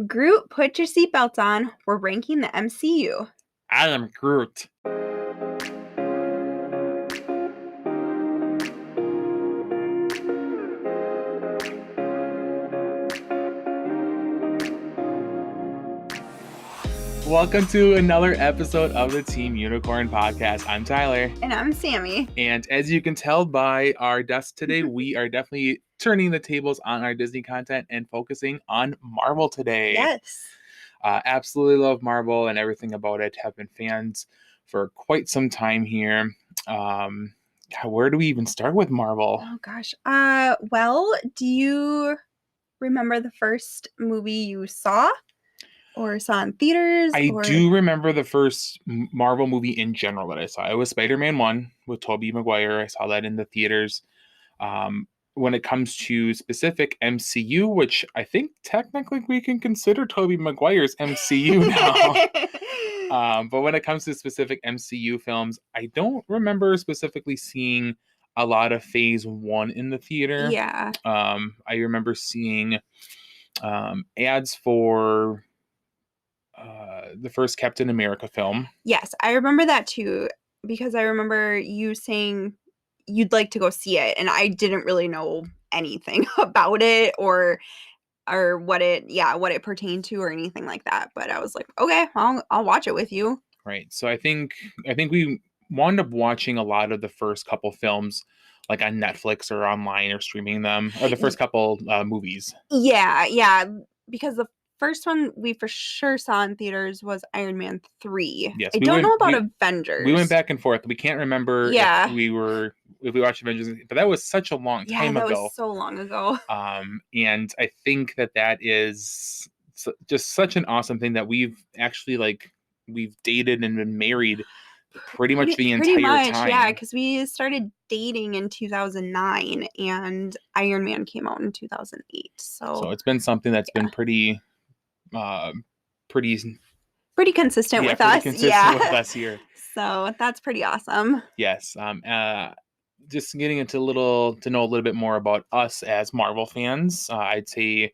Groot, put your seatbelt on. We're ranking the MCU. I am Groot. Welcome to another episode of the Team Unicorn Podcast. I'm Tyler. And I'm Sammy. And as you can tell by our desk today, we are definitely turning the tables on our Disney content and focusing on Marvel today. Yes. Absolutely love Marvel and everything about it. Have been fans for quite some time here. Where do we even start with Marvel? Oh, gosh. Well, do you remember the first movie you saw? Or saw in theaters? I do remember the first Marvel movie in general that I saw. It was Spider-Man 1 with Tobey Maguire. I saw that in the theaters. When it comes to specific MCU, which I think technically we can consider Tobey Maguire's MCU now. But when it comes to specific MCU films, I don't remember specifically seeing a lot of Phase 1 in the theater. Yeah. I remember seeing ads for the first Captain America film. Yes, I remember that too, because I remember you saying you'd like to go see it, and I didn't really know anything about it or what it pertained to or anything like that. But I was like, okay, I'll watch it with you. Right. So I think we wound up watching a lot of the first couple films like on Netflix or online or streaming them, or the first couple movies. Yeah, because the first one we for sure saw in theaters was Iron Man 3. Yes, I don't know about Avengers. We went back and forth. We can't remember if we watched Avengers, but that was such a long time ago. Yeah, that was so long ago. And I think that is just such an awesome thing that we've actually we've dated and been married pretty much the entire time. Yeah, because we started dating in 2009 and Iron Man came out in 2008. So it's been something that's been pretty consistent with us. With us here. So that's pretty awesome. Yes. Just getting into to know a little bit more about us as Marvel fans. I'd say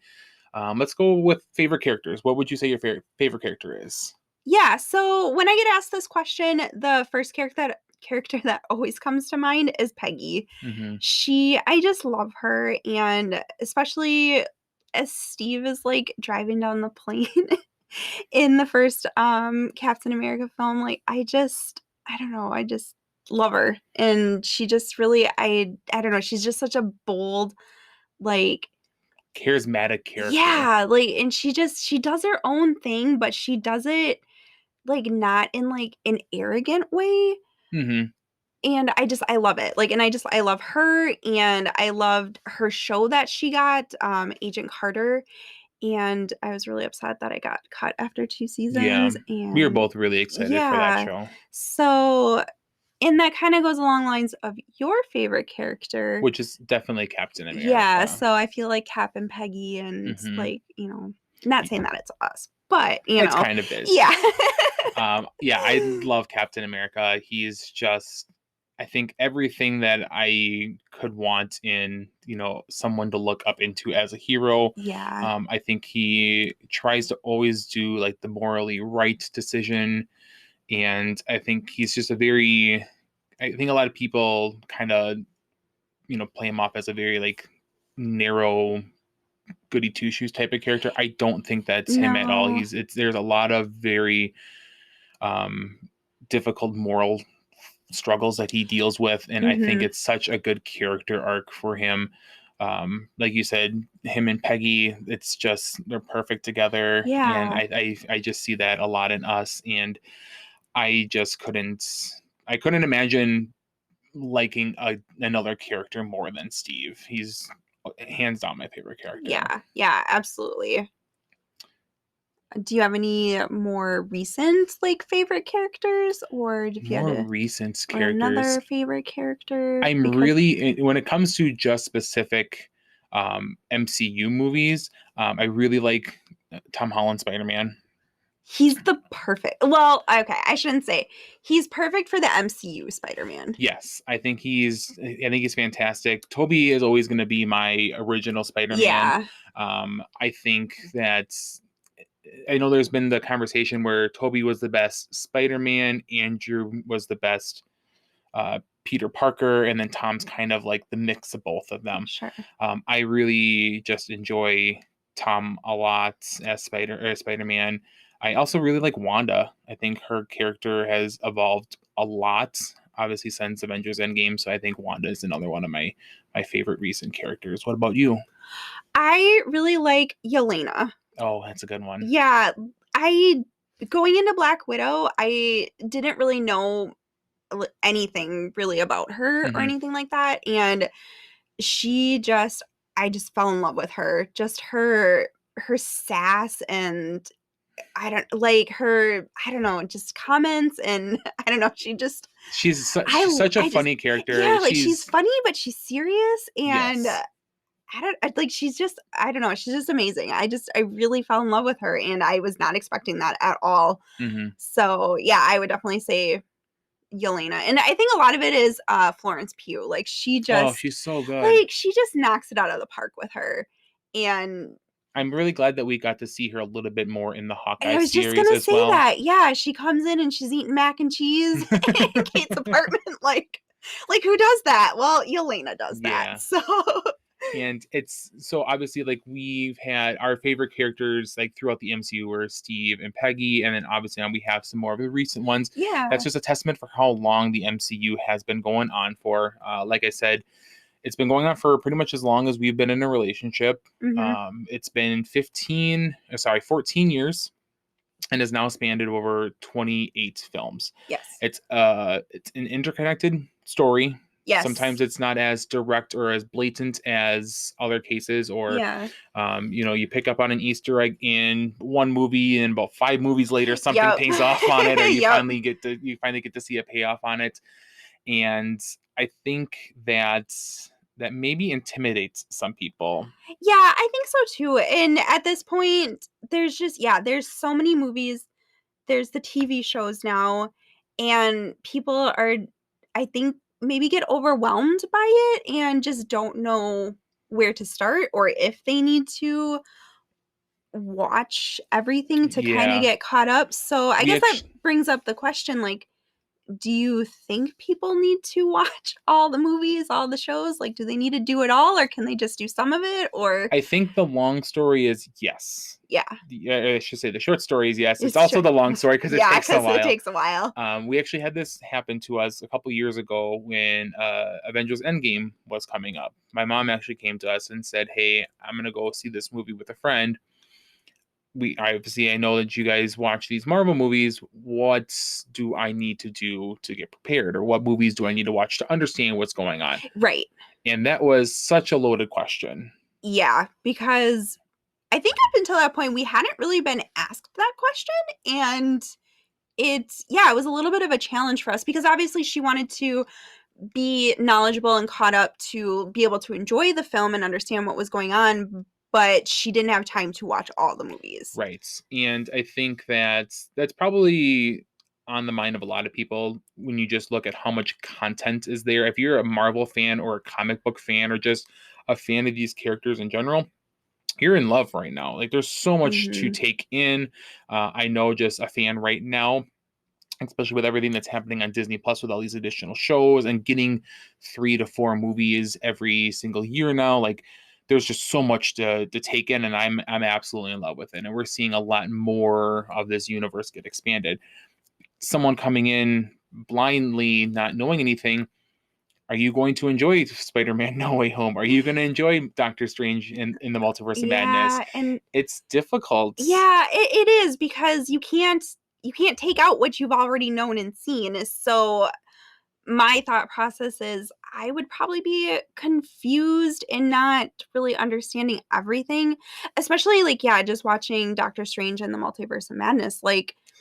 let's go with favorite characters. What would you say your favorite character is? Yeah, so when I get asked this question, the first character that always comes to mind is Peggy. Mm-hmm. I just love her, and especially as Steve is driving down the plane in the first Captain America film, I don't know, I just love her, and she just really I don't know, she's just such a bold, charismatic character. Yeah, and she does her own thing, but she does it not in an arrogant way. Mm-hmm. And I love it. I love her, and I loved her show that she got, Agent Carter. And I was really upset that I got cut after 2 seasons. Yeah, and we were both really excited for that show. So, and that kind of goes along lines of your favorite character, which is definitely Captain America. Yeah, so I feel like Cap and Peggy, and not saying that it's us, but it's kind of is. Yeah. I love Captain America. He's just, I think, everything that I could want in, someone to look up into as a hero. Yeah. I think he tries to always do the morally right decision. And I think he's just I think a lot of people kind of, play him off as a very narrow goody two shoes type of character. I don't think that's him at all. There's a lot of very difficult moral struggles that he deals with, and I think it's such a good character arc for him. Like you said, him and Peggy, it's just, they're perfect together. Yeah. And I just see that a lot in us, and I just couldn't imagine liking another character more than Steve. He's hands down my favorite character. Yeah, absolutely. Do you have any more recent favorite characters, or if you had recent characters, another favorite character? Really, when it comes to just specific MCU movies, I really like Tom Holland's Spider-Man. He's the perfect. Well, okay, I shouldn't say he's perfect for the MCU Spider-Man. Yes, I think he's fantastic. Tobey is always going to be my original Spider-Man. Yeah. I think that I know there's been the conversation where Toby was the best Spider-Man, Andrew was the best Peter Parker, and then Tom's kind of like the mix of both of them. Sure. I really just enjoy Tom a lot as Spider-Man. I also really like Wanda. I think her character has evolved a lot, obviously since Avengers End Game. So I think Wanda is another one of my favorite recent characters. What about you? I really like Yelena. Oh, that's a good one. Yeah, I going into Black Widow, I didn't really know anything really about her or Mm-hmm. anything like that, and I just fell in love with her. Just her sass, and I don't know, just comments, and I don't know, She's such a I just funny character. yeah, like, she's funny, but she's serious, and Yes. she's just I don't know, she's just amazing. I really fell in love with her, and I was not expecting that at all. Mm-hmm. So, yeah, I would definitely say Yelena, and I think a lot of it is, Florence Pugh. Oh, she's so good. She just knocks it out of the park with her, and I'm really glad that we got to see her a little bit more in the Hawkeye I was just series gonna as say well. that. Yeah, she comes in and she's eating mac and cheese in Kate's apartment, who does that? Well, Yelena does that, Yeah. so And it's so obviously like we've had our favorite characters like throughout the MCU were Steve and Peggy, and then obviously now we have some more of the recent ones. That's yeah. just a testament for how long the MCU has been going on for. Like I said, it's been going on for pretty much as long as we've been in a relationship. Mhm. It's been 14 years, and has now spanned over 28 films. Yes. It's an interconnected story. Yes. Sometimes it's not as direct or as blatant as other cases, or Yeah. you pick up on an Easter egg in one movie, and about 5 movies later, something Yep. pays off on it, or you Yep. finally get to see a payoff on it. And I think that maybe intimidates some people. Yeah, I think so too, and at this point, there's so many movies, there's the TV shows now, and people are, I think, maybe get overwhelmed by it and just don't know where to start or if they need to watch everything to kinda Yeah, get caught up, so I we guess that actually. brings up the question, do you think people need to watch all the movies, all the shows? Do they need to do it all, or can they just do some of it, or I think the long story is yes. yeah. I should say the short story is yes. It's It's also true. the long story because it Yeah, takes a because it while. takes a while. We actually had this happen to us a couple years ago when Avengers End Game was coming up. My mom actually came to us and said, "Hey, I'm gonna go see this movie with a friend. I know that you guys watch these Marvel movies. What do I need to do to get prepared, or what movies do I need to watch to understand what's going on?" Right. And that was such a loaded question. Yeah, because I think up until that point, we hadn't really been asked that question, and it was a little bit of a challenge for us because obviously she wanted to be knowledgeable and caught up to be able to enjoy the film and understand what was going on, but she didn't have time to watch all the movies. Right. And I think that's probably on the mind of a lot of people when you just look at how much content is there. If you're a Marvel fan or a comic book fan or just a fan of these characters in general, you're in love right now. Like there's so much to Mhm. take in. I know just a fan right now, especially with everything that's happening on Disney Plus with all these additional shows and getting 3 to 4 movies every single year now. Like there's just so much to take in, and I'm absolutely in love with it. And we're seeing a lot more of this universe get expanded. Someone coming in blindly, not knowing anything, are you going to enjoy Spider-Man No Way Home? Are you going to enjoy Doctor Strange in the Multiverse of Madness? Yeah, and It's difficult. yeah, it is because you can't take out what you've already known and seen. So my thought process is I would probably be confused and not really understanding everything, especially yeah, just watching Doctor Strange and the Multiverse of Madness.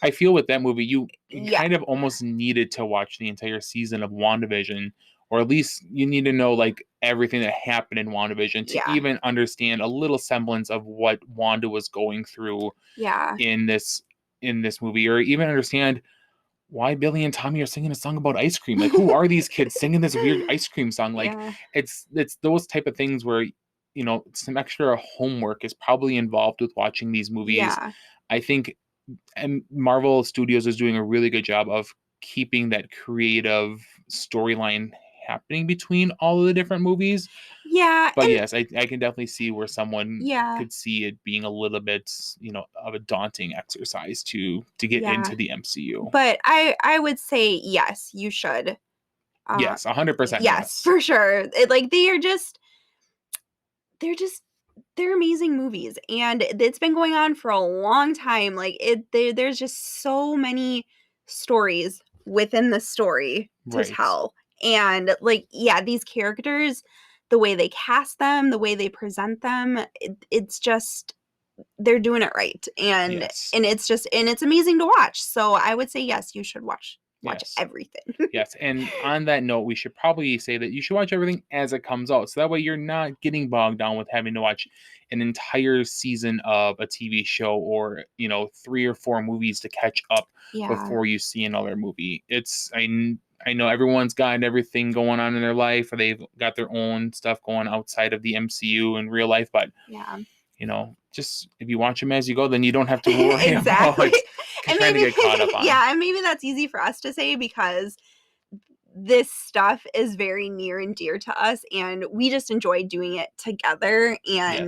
I feel with that movie, you Yeah, kind of almost needed to watch the entire season of WandaVision, or at least you need to know like everything that happened in WandaVision to yeah, even understand a little semblance of what Wanda was going through yeah, in this movie, or even understand why Billy and Tommy are singing a song about ice cream. Like, who are these kids singing this weird ice cream song? Like, yeah, it's those type of things where some extra homework is probably involved with watching these movies. Yeah. I think and Marvel Studios is doing a really good job of keeping that creative storyline happening between all of the different movies. Yeah, But and yes, I can definitely see where someone yeah, could see it being a little bit, of a daunting exercise to get yeah. into the MCU. But I would say yes, you should. Uh, Yes, 100% yes, yes. for sure. Like they're just they're amazing movies, and it's been going on for a long time. Like there's just so many stories within the story to Right. tell. And like yeah, these characters, the way they cast them, the way they present them, it's just they're doing it right. Yes. And it's just and it's amazing to watch. So I would say yes, you should watch Yes. everything. Yes. And on that note, we should probably say that you should watch everything as it comes out. So that way you're not getting bogged down with having to watch an entire season of a TV show or, 3 or 4 movies to catch up Yeah. before you see another movie. I know everyone's got everything going on in their life, or they've got their own stuff going outside of the MCU in real life, but Yeah. just if you watch them as you go, then you don't have to worry Exactly. about And trying to maybe get caught up on. yeah, and maybe that's easy for us to say because this stuff is very near and dear to us, and we just enjoy doing it together. And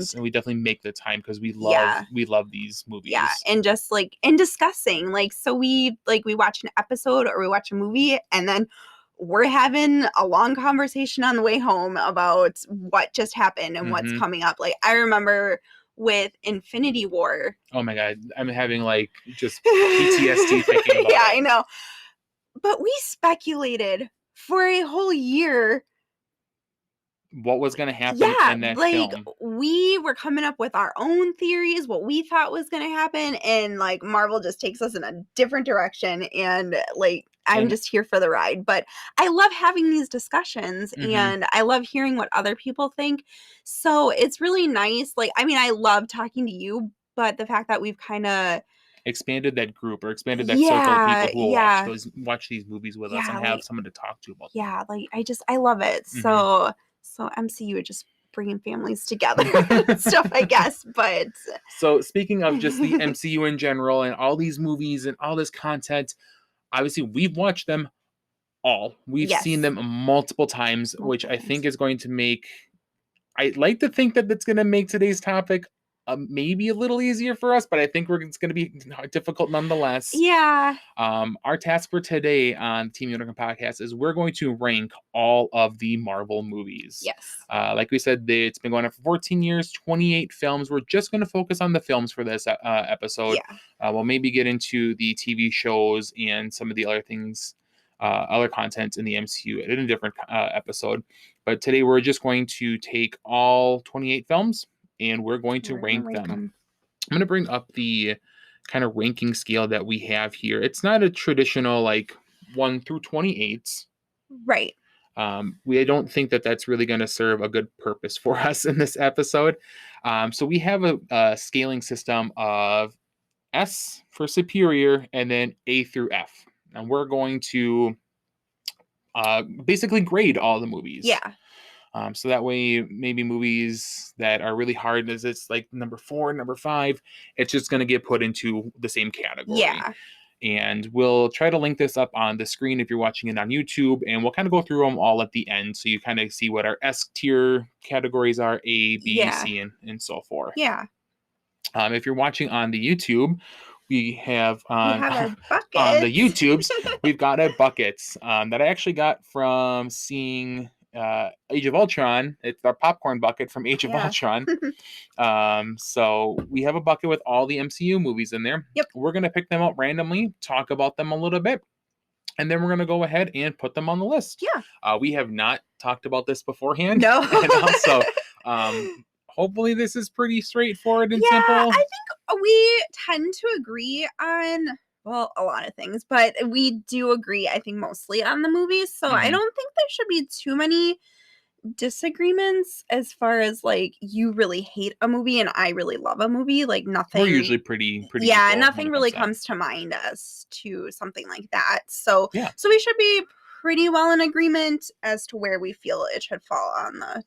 Yes, and we definitely make the time because yeah, we love these yeah, movies. and just like and discussing, like, so we watch an episode or we watch a movie, and then we're having a long conversation on the way home about what just happened and what's Hmm. coming up. Like I remember with Infinity War. Oh my god, I'm having like just PTSD thinking about Yeah, it. I know. But we speculated for a whole year. What was going to happen Yeah, in that like film? we were coming up with our own theories, what we thought was going to happen, and like Marvel just takes us in a different direction. And like I'm And just here for the ride. But I love having these discussions, mhm, and I love hearing what other people think. So it's really nice. Like, I mean, I love talking to you, but the fact that we've kind of expanded that group or expanded that circle of yeah, people who will yeah, watch these movies with us and yeah, have like someone to talk to about them. yeah, like I love it. Hmm. So MCU is just bringing families together and stuff, I guess. But So speaking of just the MCU in general and all these movies and all this content, obviously we've watched them all. We've seen yes, them multiple times, which multiple I think times. is going to make. I'd like to think that that's going to make today's topic maybe a little easier for us, but I think it's going to be difficult nonetheless. Yeah, Our task for today on Team Unicorn Podcast is we're going to rank all of the Marvel movies. yes, Like we said, it's been going on for 14 years, 28 films. We're just going to focus on the films for this episode. yeah. We'll maybe get into the TV shows and some of the other things, other content in the MCU in a different episode. But today we're just going to take all 28 films and we're going to We're gonna rank rank them. them. I'm going to bring up the kind of ranking scale that we have here. It's not a traditional like 1 through 28. Right. We don't think that that's really going to serve a good purpose for us in this episode. So we have a scaling system of S for superior and then A through F. And we're going to basically grade all the movies. Yeah. So that way, maybe movies that are really hard, as it's like number 4, number 5, it's just going to get put into the same category. Yeah. And we'll try to link this up on the screen if you're watching it on YouTube, and we'll kind of go through them all at the end, so you kind of see what our S tier categories are, A, B, Yeah. C, and so forth. Yeah. If you're watching on the YouTube, we have We on have our on the buckets. YouTubes, we've got a buckets that I actually got from seeing Age of Ultron. It's our popcorn bucket from Age of Yeah. Ultron. So we have a bucket with all the MCU movies in there. Yep. We're gonna pick them out randomly, talk about them a little bit, and then we're gonna go ahead and put them on the list. Yeah. We have not talked about this beforehand. No. And also, hopefully this is pretty straightforward and Yeah, simple. I think we tend to agree on, well, a lot of things, but we do agree, I think, mostly on the movies. So I Mhm. don't think there should be too many disagreements as far as like you really hate a movie and I really love a movie. Like We're nothing. usually pretty Yeah, equal when nothing it really comes comes to mind as to something like that. So to that. so we should be pretty well in agreement as to where we feel it should fall on the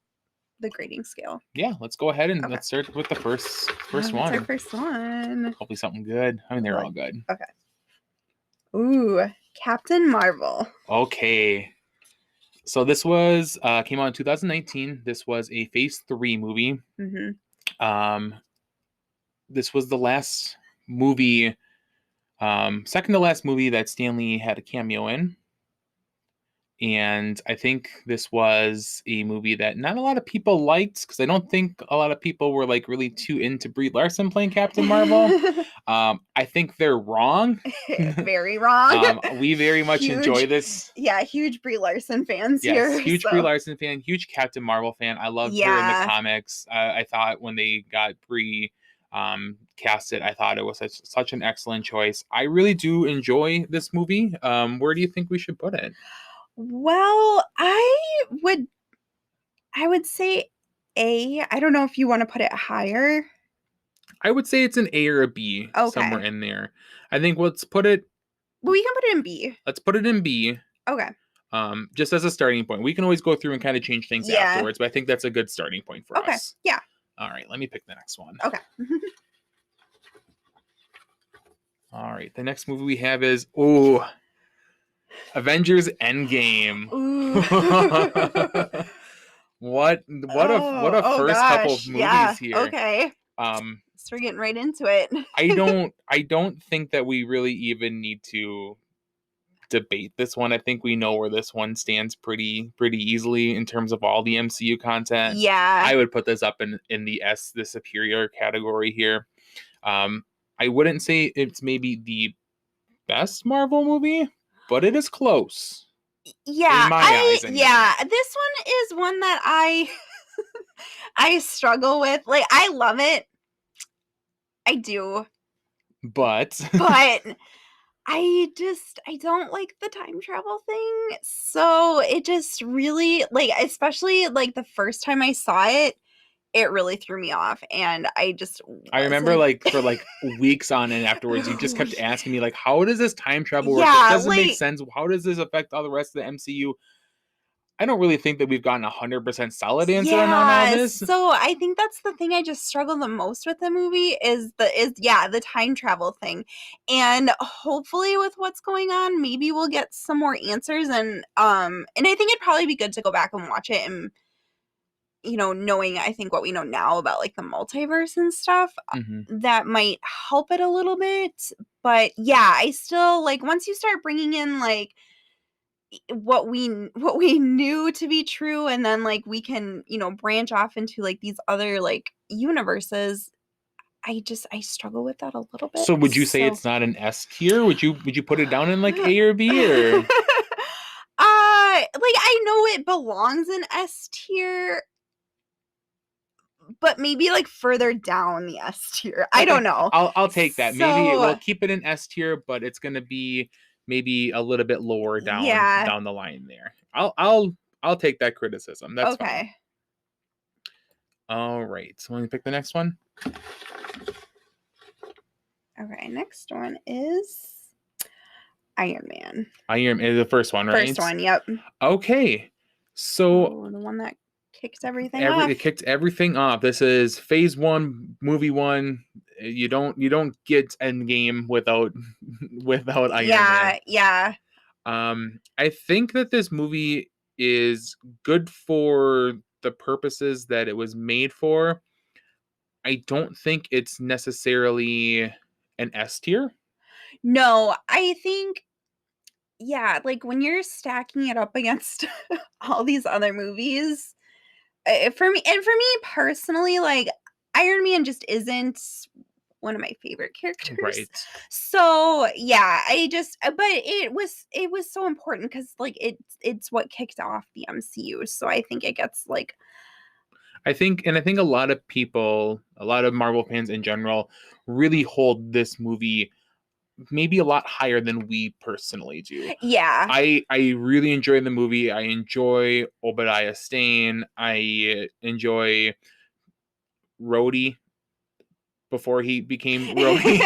the grading scale. Yeah, let's go ahead and Okay. let's start with the first What's one. our first one? Hopefully something good. I mean, they're all good. Okay. Ooh, Captain Marvel. Okay. So this was came out in 2019. This was a Phase 3 movie. This was the last movie, second to last movie that Stan Lee had a cameo in. And I think this was a movie that not a lot of people liked because I don't think a lot of people were like really too into Brie Larson playing Captain Marvel. I think they're wrong. Very wrong. We very much enjoy this. Yeah, huge Brie Larson fans here. Yes, huge Brie Larson fan, huge Captain Marvel fan. I loved her in the comics. I thought when they got Brie casted, I thought it was such an excellent choice. I really do enjoy this movie. Where do you think we should put it? Well, I would say A. I don't know if you want to put it higher. I would say it's an A or a B, somewhere in there. I think let's put it. Well, we can put it in B. Let's put it in B. Okay. Just as a starting point. We can always go through and kind of change things afterwards, but I think that's a good starting point for us. Okay. Yeah. All right, let me pick the next one. Okay. All right, the next movie we have is Avengers End Game. What a first couple of movies here. Okay. So we're getting right into it. I don't think that we really even need to debate this one. I think we know where this one stands pretty easily in terms of all the MCU content. Yeah. I would put this up in the superior category here. I wouldn't say it's maybe the best Marvel movie, but it is close. Yeah, in my eyes, anyway. This one is one that I struggle with. Like, I love it. I do. But I don't like the time travel thing. So it just really, like, especially like the first time I saw it, it really threw me off, and I remember like for like weeks on and afterwards you just kept asking me like, how does this time travel work? Yeah, it doesn't make sense. How does this affect all the rest of the MCU? I don't really think that we've gotten 100% solid answer on all this. So I think that's the thing I just struggle the most with the movie is the time travel thing. And hopefully with what's going on, maybe we'll get some more answers, and I think it'd probably be good to go back and watch it and, you know, knowing I think what we know now about like the multiverse and stuff, that might help it a little bit. But yeah, I still like once you start bringing in like what we knew to be true, and then like we can, you know, branch off into like these other like universes, I struggle with that a little bit. So would you say it's not an S tier? Would you put it down in like A or B or? Like I know it belongs in S tier, but maybe like further down the S tier. Okay. I don't know. I'll take that. Maybe we'll keep it in S tier, but it's gonna be maybe a little bit lower down the line there. I'll take that criticism. That's okay. Fine. All right. So let me pick the next one. Okay, next one is Iron Man. Iron Man is the first one, right? First one, yep. Okay. So the one that kicked everything off. It kicked everything off. This is Phase 1, Movie 1. You don't get End Game without Iron Man. Yeah. I think that this movie is good for the purposes that it was made for. I don't think it's necessarily an S tier. No, I think, yeah, like when you're stacking it up against all these other movies, for me personally, like Iron Man just isn't one of my favorite characters. Right. So yeah, but it was so important because like it's what kicked off the MCU. So I think it gets like. I think a lot of people, a lot of Marvel fans in general, really hold this movie maybe a lot higher than we personally do. Yeah. I really enjoy the movie. I enjoy Obadiah Stane. I enjoy Rhodey before he became Rhodey.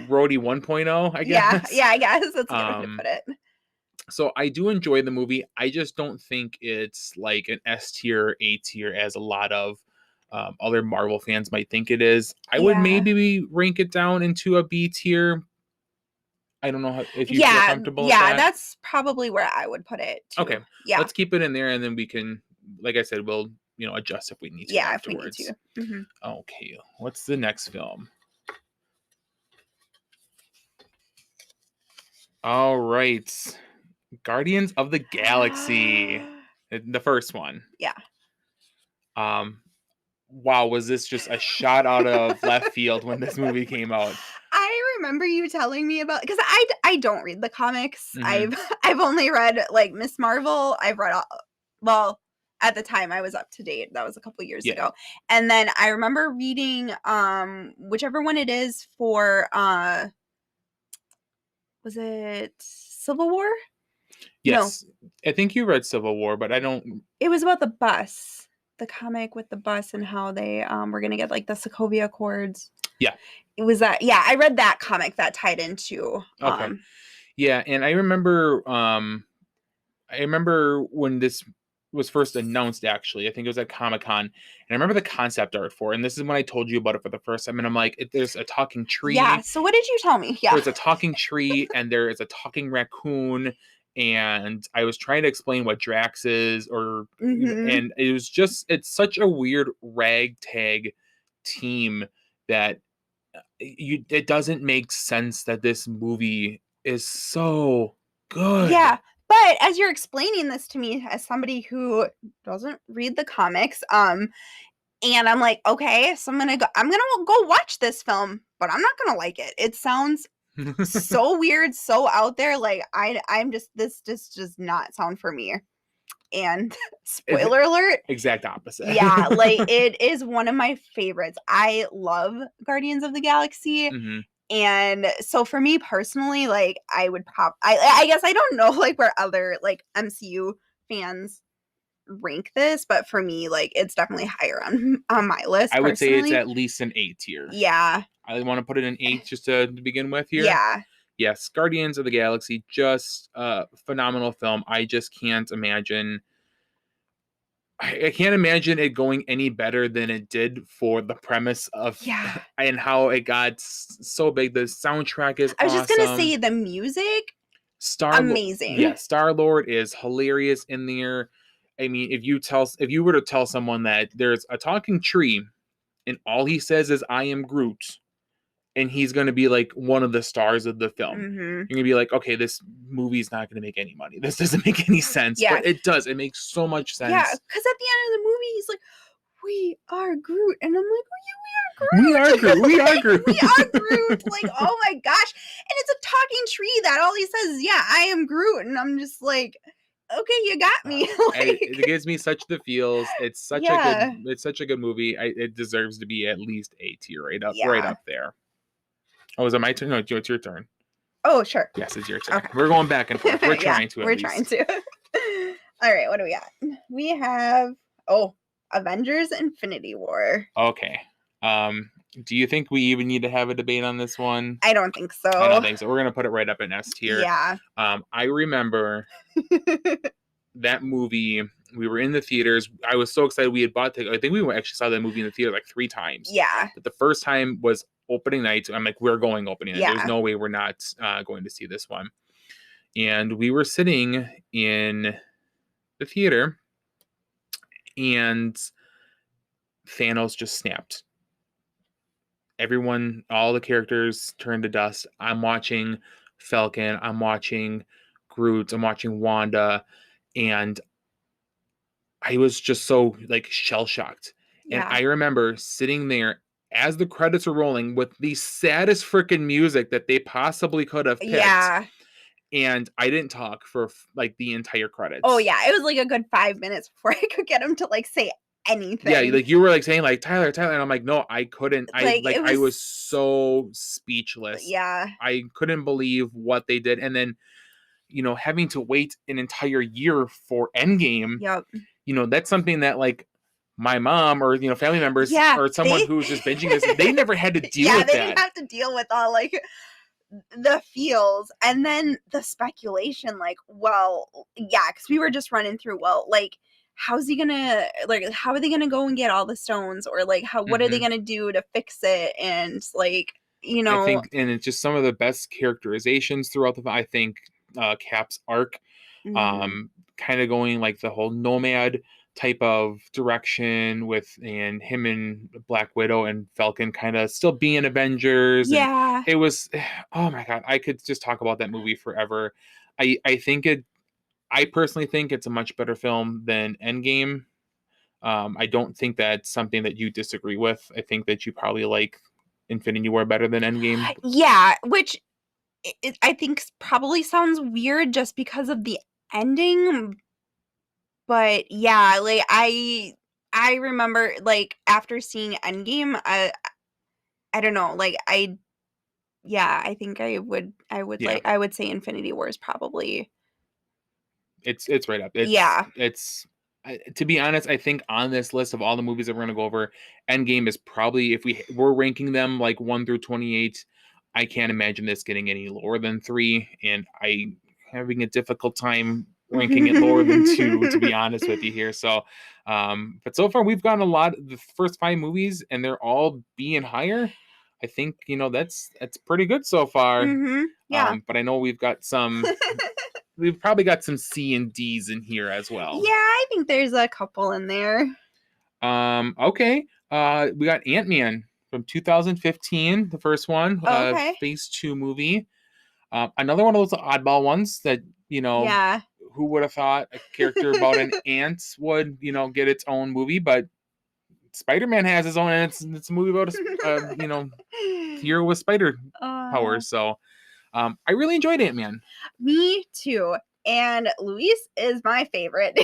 Rhodey 1.0, I guess. Yeah, I guess that's a good way to put it. So I do enjoy the movie. I just don't think it's like an S tier, A tier, as a lot of other Marvel fans might think it is. I would Yeah. maybe rank it down into a B tier. I don't know if you feel Yeah, comfortable with yeah, that. that's probably where I would put it Okay, too. Yeah. let's keep it in there, and then we can, like I said, we'll adjust if we need to Yeah, if we need afterwards. to. Mhm. Okay, what's the next film? All right, Guardians of the Galaxy, the first one. Yeah. Um, wow, was this just a shot out of left field when this movie came out? I remember you telling me about, because I don't read the comics. Hmm. I've only read, like, Miss Marvel. I've read all, well, at the time I was up to date. That was a couple years Yeah. ago. And then I remember reading whichever one it is for was it Civil War? No, Yes, I think you read Civil War, but I don't. it was about the bus. The comic with the bus and how they were gonna get, like, the Sokovia Accords. Yeah. It was that, yeah, I read that comic that tied into Okay. Yeah, and I remember. I remember when this was first announced. Actually, I think it was at Comic-Con, and I remember the concept art for it. And this is when I told you about it for the first time. And I'm like, there's a talking yeah. tree. So what did you tell me? Yeah. There's a talking tree, and there is a talking raccoon. And I was trying to explain what Drax is, Mhm. and it was just, it's such a weird ragtag team that it doesn't make sense that this movie is so good. Yeah, but as you're explaining this to me as somebody who doesn't read the comics, and I'm like, "Okay, so I'm gonna go watch this film, but I'm not gonna like it." It sounds so weird, so out there, like, I'm just, this just does not sound for me. And It's spoiler alert, exact opposite. yeah, like, it is one of my favorites. I love Guardians of the Galaxy. Hmm. And so for me personally, like, I would I guess I don't know, like, where other, like, MCU fans rank this, but for me, like, it's definitely higher on my list I would say it's personally. at least an A tier. Yeah. I want to put it in 8 just to begin with here. Yeah. Yes, Guardians of the Galaxy, just a phenomenal film. I just can't imagine. I can't imagine it going any better than it did for the premise of Yeah. and how it got so big. The soundtrack is I was just gonna awesome. say the music, Star amazing. Star Lord is hilarious in there. I mean, if you were to tell someone that there's a talking tree and all he says is "I am Groot," and he's going to be like one of the stars of the film, Mhm. you're going to be like, okay, this movie's not going to make any money. This doesn't make any sense, Yeah. but it does. It makes so much Yeah, sense. because at the end of the movie, he's like, "We are Groot," and I'm like, "Oh yeah, We are Groot. We are like, Groot. we are Groot." Like, oh my gosh. And it's a talking tree that all he says is, "Yeah, I am Groot." And I'm just like, okay, you got me. It Like, gives me such the feels. yeah. It's such a good movie. It deserves to be at least A tier, right Yeah. up there. Oh, is it my turn? No, it's your turn. Oh, sure. Yes, it's your turn. Okay. We're going back and forth. We're Yeah, trying to at we're least. trying to. All right, what do we got? We have, Avengers Infinity War. Okay. Do you think we even need to have a debate on this one? I don't think so. I don't think so. We're gonna put it right up in S tier. Yeah. I remember that movie. We were in the theaters. I was so excited. We had bought I think we actually saw that movie in the theater like 3 times. Yeah. But the first time was opening night. I'm like, we're going opening night. Yeah. There's no way we're not going to see this one. And we were sitting in the theater, and Thanos just snapped. Everyone, all the characters turned to dust. I'm watching Falcon. I'm watching Groot. I'm watching Wanda. And I was just so like shell shocked. And Yeah. I remember sitting there as the credits were rolling with the saddest freaking music that they possibly could have picked. Yeah. And I didn't talk for like the entire credits. Oh yeah, it was like a good 5 minutes before I could get him to like say anything. Yeah, like you were like saying like Tyler, and I'm like, no, I couldn't. I was so speechless. Yeah. I couldn't believe what they did. And then, having to wait an entire year for Endgame. Yep. That's something that like my mom or family members or someone who's just binging this, they never had to deal with that. They didn't have to deal with all like the feels, and then the speculation, like, well, yeah, because we were just running through, well, like, how's he gonna, like, how are they gonna go and get all the stones, or like, what are they Hmm. gonna do to fix it, and like, I think, and it's just some of the best characterizations throughout I think Cap's arc, mhm. kind of going like the whole nomad type of direction with and him and Black Widow and Falcon kind of still being Avengers, and Yeah. it was, oh my god, I could just talk about that movie forever. I think it. I personally think it's a much better film than Endgame. I don't think that's something that you disagree with. I think that you probably like Infinity War better than Endgame. Yeah, which I think probably sounds weird just because of the ending, but yeah, like I remember, like, after seeing Endgame, I don't know, like, yeah, I think Yeah, I would say Infinity War is probably, it's right up. yeah. To be honest, I think on this list of all the movies that we're gonna go over, Endgame is probably, if we're ranking them like 1 through 28, I can't imagine this getting any lower than 3, and I having a difficult time ranking it lower than 2, to be honest with you here. So, but so far we've gotten a lot of the first 5 movies, and they're all being higher. I think that's pretty good so far. Mhm, yeah. But I know we've probably got some C and D's in here as well. Yeah, I think there's a couple in there. Okay. We got Ant-Man from 2015, the first one, Okay. Phase 2 movie. Another one of those oddball ones that, Yeah. who would have thought a character about an ant would, get its own movie, but Spider-Man has his own, and it's a movie about hero with spider Uh, powers. So, I really enjoyed Ant-Man. Me too. And Luis is my favorite.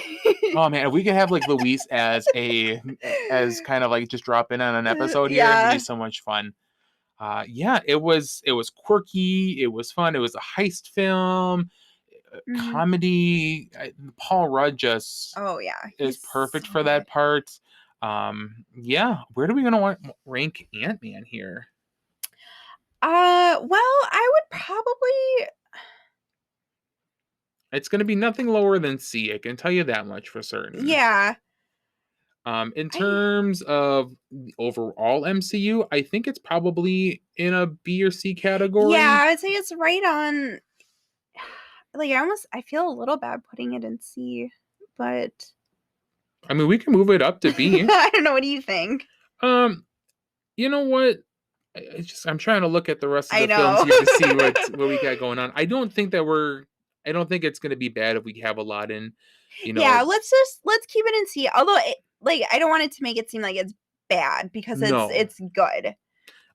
Oh man, if we could have like Luis as kind of like just drop in on an episode here, it'd be Yeah. so much fun. Yeah, it was quirky, it was fun, it was a heist film, Mhm. comedy. Paul Rudd just Oh yeah, is he's perfect so for good. that part. Yeah, where do we gonna rank Ant-Man here? Well, I would probably, It's gonna be nothing lower than C. I can tell you that much for certain. yeah. In I terms of the overall MCU, I think it's probably in a B or C Yeah, category. I would say it's right on, like, I feel a little bad putting it in C, but I mean, we can move it up to B. I don't know, what do you think? Um, you know what? I'm trying to look at the rest of I the films know. here to see what we got going on. I don't think it's going to be bad if we have a lot in, you Yeah, know, let's keep it in C, although like, I don't want it to make it seem like it's bad because no. it's good.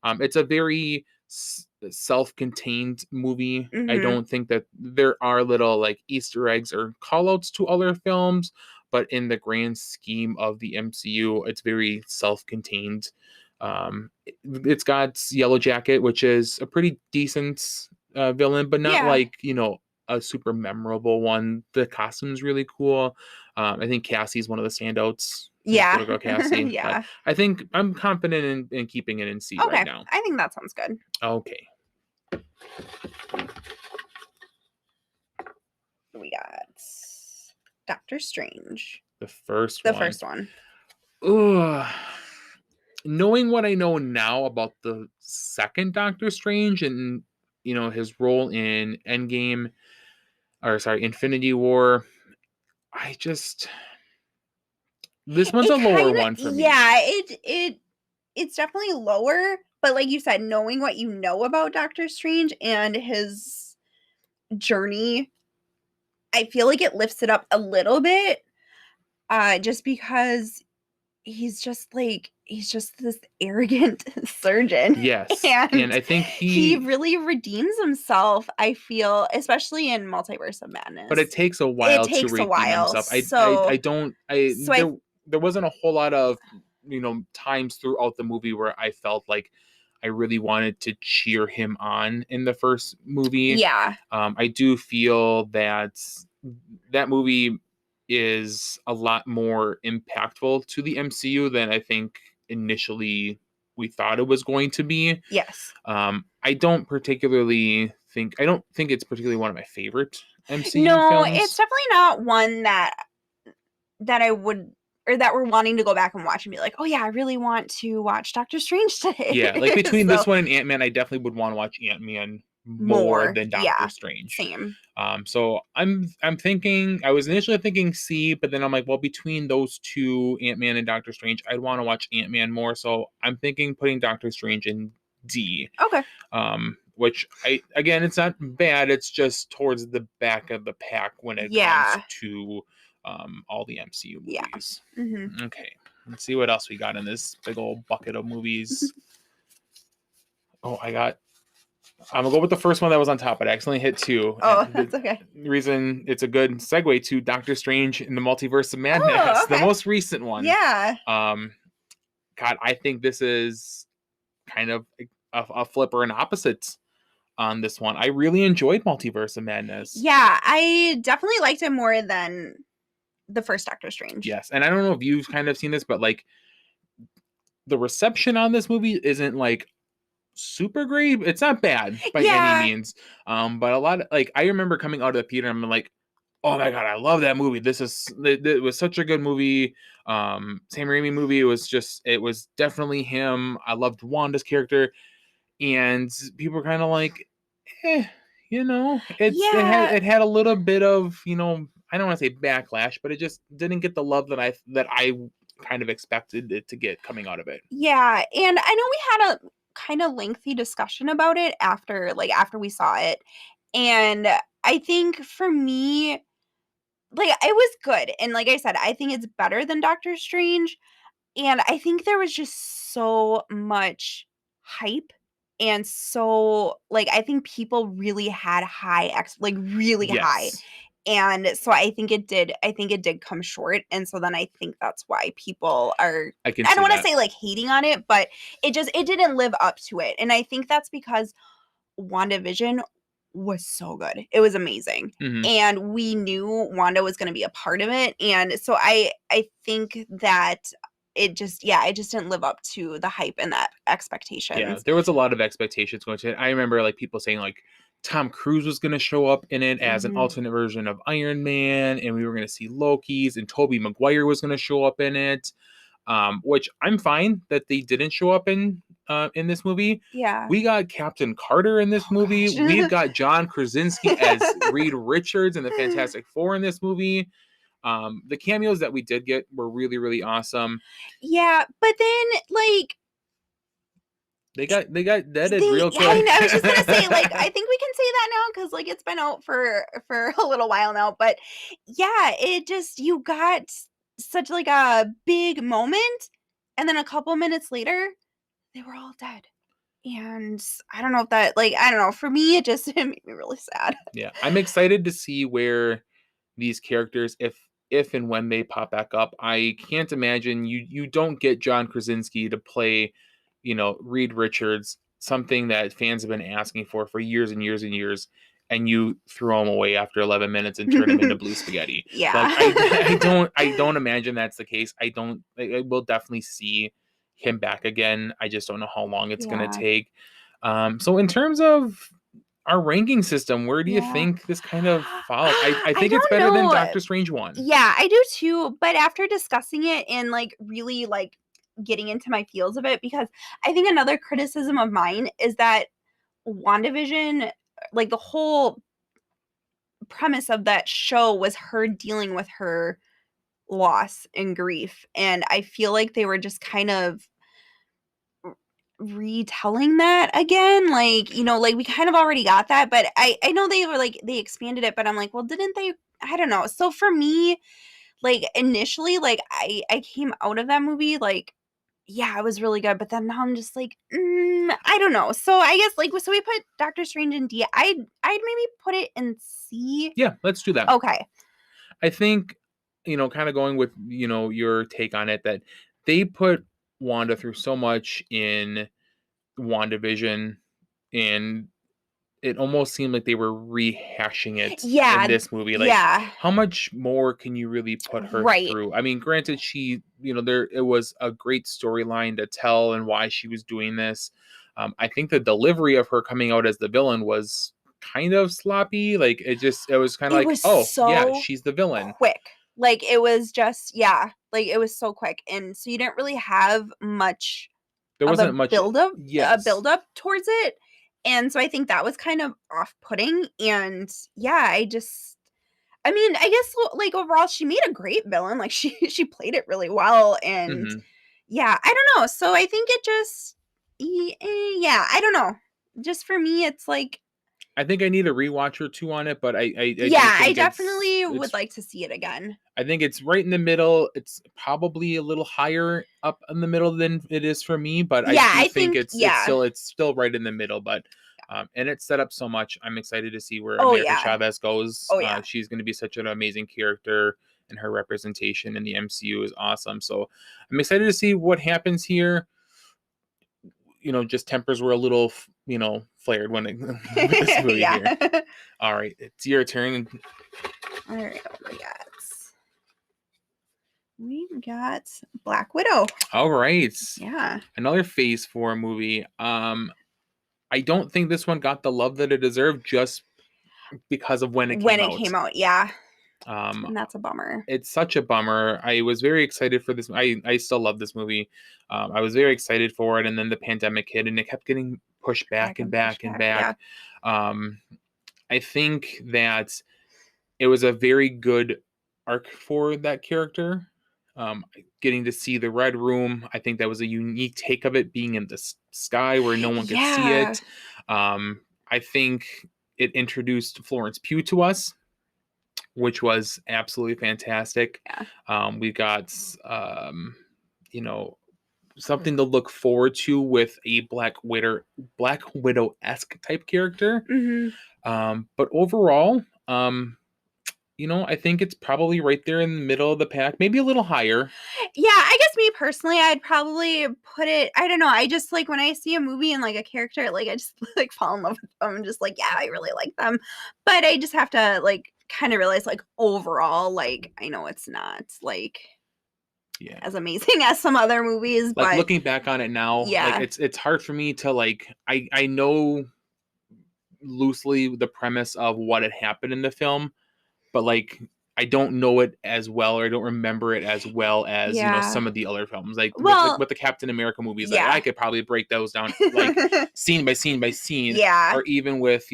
It's a very self-contained movie. I Mhm. don't think that there are little like Easter eggs or call-outs to other films, but in the grand scheme of the MCU, it's very self-contained. It's got Yellow Jacket, which is a pretty decent villain, but not Yeah. like, a super memorable one. The costume's really cool. I think Cassie's one of the standouts, Yeah. little girl Cassie, but Yeah. I think I'm confident in keeping it in C right Okay. now. I think that sounds good. Okay. We got Doctor Strange, The first the one. first one. Ugh. Knowing what I know now about the second Doctor Strange and, his role in Endgame, or sorry, Infinity War, I just, this one's a It lower kind of, one for me. yeah, it's definitely lower, but like you said, knowing what you know about Doctor Strange and his journey, I feel like it lifts it up a little bit, just because he's just this arrogant surgeon, Yes. And and I think he really redeems himself, I feel, especially in Multiverse of but it Madness. takes a It while to takes a redeem while, himself. I don't, so I there wasn't a whole lot of, times throughout the movie where I felt like I really wanted to cheer him on in the first movie. yeah. I do feel that that movie is a lot more impactful to the MCU than I think initially we thought it was going to be. Yes. I don't think it's particularly one of my favorite MCU No, it's films. definitely not one that I would, or that we're wanting to go back and watch and be like, oh yeah, I really want to watch Doctor Strange Yeah, today. like between So this one and Ant-Man, I definitely would want to watch Ant-Man more more, than Doctor yeah, Strange. same. So I'm thinking, I was initially thinking C, but then I'm like, well, between those two, Ant-Man and Doctor Strange, I'd want to watch Ant-Man more. So I'm thinking putting Doctor Strange in D. Okay. Which again, it's not bad. It's just towards the back of the pack when it comes Yeah. to all the MCU Yeah. movies. Hmm. Okay, let's see what else we got in this big old bucket of movies. Oh, I'm gonna go with the first one that was on top, but I accidentally hit two. Oh, And that's okay. the reason it's a good segue to Doctor Strange in the Multiverse of Oh, Madness, the okay. most recent one. Yeah. Um, God, I think this is kind of a flip or an opposite on this one. I really enjoyed Multiverse of Madness. Yeah, I definitely liked it more than the first Doctor Strange. Yes, and I don't know if you've kind of seen this, but like the reception on this movie isn't like super great. It's not bad by any Yeah. means. But a lot of, like, I remember coming out of the theater and I'm like, oh my god, I love that movie. It was such a good movie. Sam Raimi movie. It was definitely him. I loved Wanda's character, and people were kind of like, eh, Yeah. it had a little bit of, I don't want to say backlash, but it just didn't get the love that I kind of expected it to get coming out of it. Yeah, and I know we had a kind of lengthy discussion about it after we saw it. And I think for me, like it was good. And like I said, I think it's better than Doctor Strange. And I think there was just so much hype and so like I think people really had really high. Yes, And so I think it did come short, and so then I think that's why people are, I can I don't see want to that. say like hating on it, but it didn't live up to it. And I think that's because WandaVision was so good. It was amazing. Hmm. And we knew Wanda was going to be a part of it. And so I think that it just didn't live up to the hype and that Yeah, expectations. there was a lot of expectations going to it. I remember like people saying like Tom Cruise was going to show up in it as an Mhm. alternate version of Iron Man, and we were going to see Loki's, and Tobey Maguire was going to show up in it. Which I'm fine that they didn't show up in this movie. Yeah. We got Captain Carter in this Oh movie. We've gosh. got John Krasinski as Reed Richards in the Fantastic Four in this movie. The cameos that we did get were really, really awesome. Yeah, but then like They got deaded they real yeah, I quick. know, I was just gonna say, like, I think we can say that now because like it's been out for a little while now. But yeah, it just you got such like a big moment, and then a couple minutes later, they were all dead. And I don't know if that like I don't know. For me, it just it made me really sad. Yeah, I'm excited to see where these characters, if and when they pop back up. I can't imagine you don't get John Krasinski to play, Reed Richards, something that fans have been asking for years and years and years, and you throw him away after 11 minutes and turn him into blue spaghetti. Like Yeah. I don't imagine that's the case. I will definitely see him back again. I just don't know how long it's going to Yeah. take. So in terms of our ranking system, where do you Yeah. think this kind of falls? I I think it's don't better than know. Doctor Strange 1. Yeah, I do too, but after discussing it and, like, really, like, getting into my feels of it, because I think another criticism of mine is that WandaVision, like, the whole premise of that show was her dealing with her loss and grief, and I feel like they were just kind of retelling that again, like, like, we kind of already got that, but I know they were, like, they expanded it, but I'm like, "Well, didn't they?" I don't know. So for me, like, initially, like, I came out of that movie, like, yeah, it was really good, but then now I'm just like, I don't know. So I guess, like, so we put Doctor Strange in D. I'd maybe put it in C. Yeah, let's do that. Okay. I think, kind of going with, your take on it, that they put Wanda through so much in WandaVision, and it almost seemed like they were rehashing it in Yeah, this movie. Like, yeah, how much more can you really put her right. through? I mean, granted, she, there it was a great storyline to tell and why she was doing this. I think the delivery of her coming out as the villain was kind of sloppy. Like, it was kind of It like, was oh yeah, so she's the villain. quick. Like, it was just yeah, like, it was so quick, and so you didn't really have much There of wasn't much. a Yes. build up towards it, and so I think that was kind of off-putting, and yeah, I mean, I guess, like, overall, she made a great villain, like, she played it really well, and Hmm. yeah, I don't know, so I think it just yeah, I don't know. Just for me, it's like I think I need a rewatch or two on it, but I do yeah, I think definitely would it's like to see it again. I think it's right in the middle. It's probably a little higher up in the middle than it is for me, but I Yeah, do I think think yeah. it's still right in the middle. But and it's set up so much. I'm excited to see where Oh, America yeah. Chavez goes. Oh, yeah. She's going to be such an amazing character, and her representation in the MCU is awesome. So I'm excited to see what happens here. Just tempers were a little, flared when it with this movie Yeah. here. All right, it's your turn. Alright, what we got? We've got Black Widow. All right. Yeah. Another Phase 4 movie. I don't think this one got the love that it deserved just because of when it When came it out. came out, yeah, Um, and that's a bummer. it's such a bummer. I was very excited for this. I still love this movie. I was very excited for it, and then the pandemic hit, and it kept getting pushed back Back and and push back and back, yeah. back. Um, I think that it was a very good arc for that character. Getting to see the Red Room, I think that was a unique take of it being in the sky where no one could see Yeah. it. I think it introduced Florence Pugh to us, which was absolutely fantastic. Yeah. We got, you know, something to look forward to with a Black Widow esque type character. Mhm. But overall, I think it's probably right there in the middle of the pack, maybe a little higher. Yeah, I guess me personally, I'd probably put it I don't know, I just, like, when I see a movie and, like, a character, like, I just, like, fall in love with them. I'm just like, "Yeah, I really like them." But I just have to, like, kinda realize, like, overall, like, I know it's not, like, Yeah. as amazing as some other movies, Like but looking back on it now, like yeah. it's hard for me to like I know loosely the premise of what had happened in the film, but like I don't know it as well, or I don't remember it as well as Yeah. some of the other films. Like Well, with the Captain America movies, I yeah. could probably break those down like scene by scene by scene, Yeah. or even with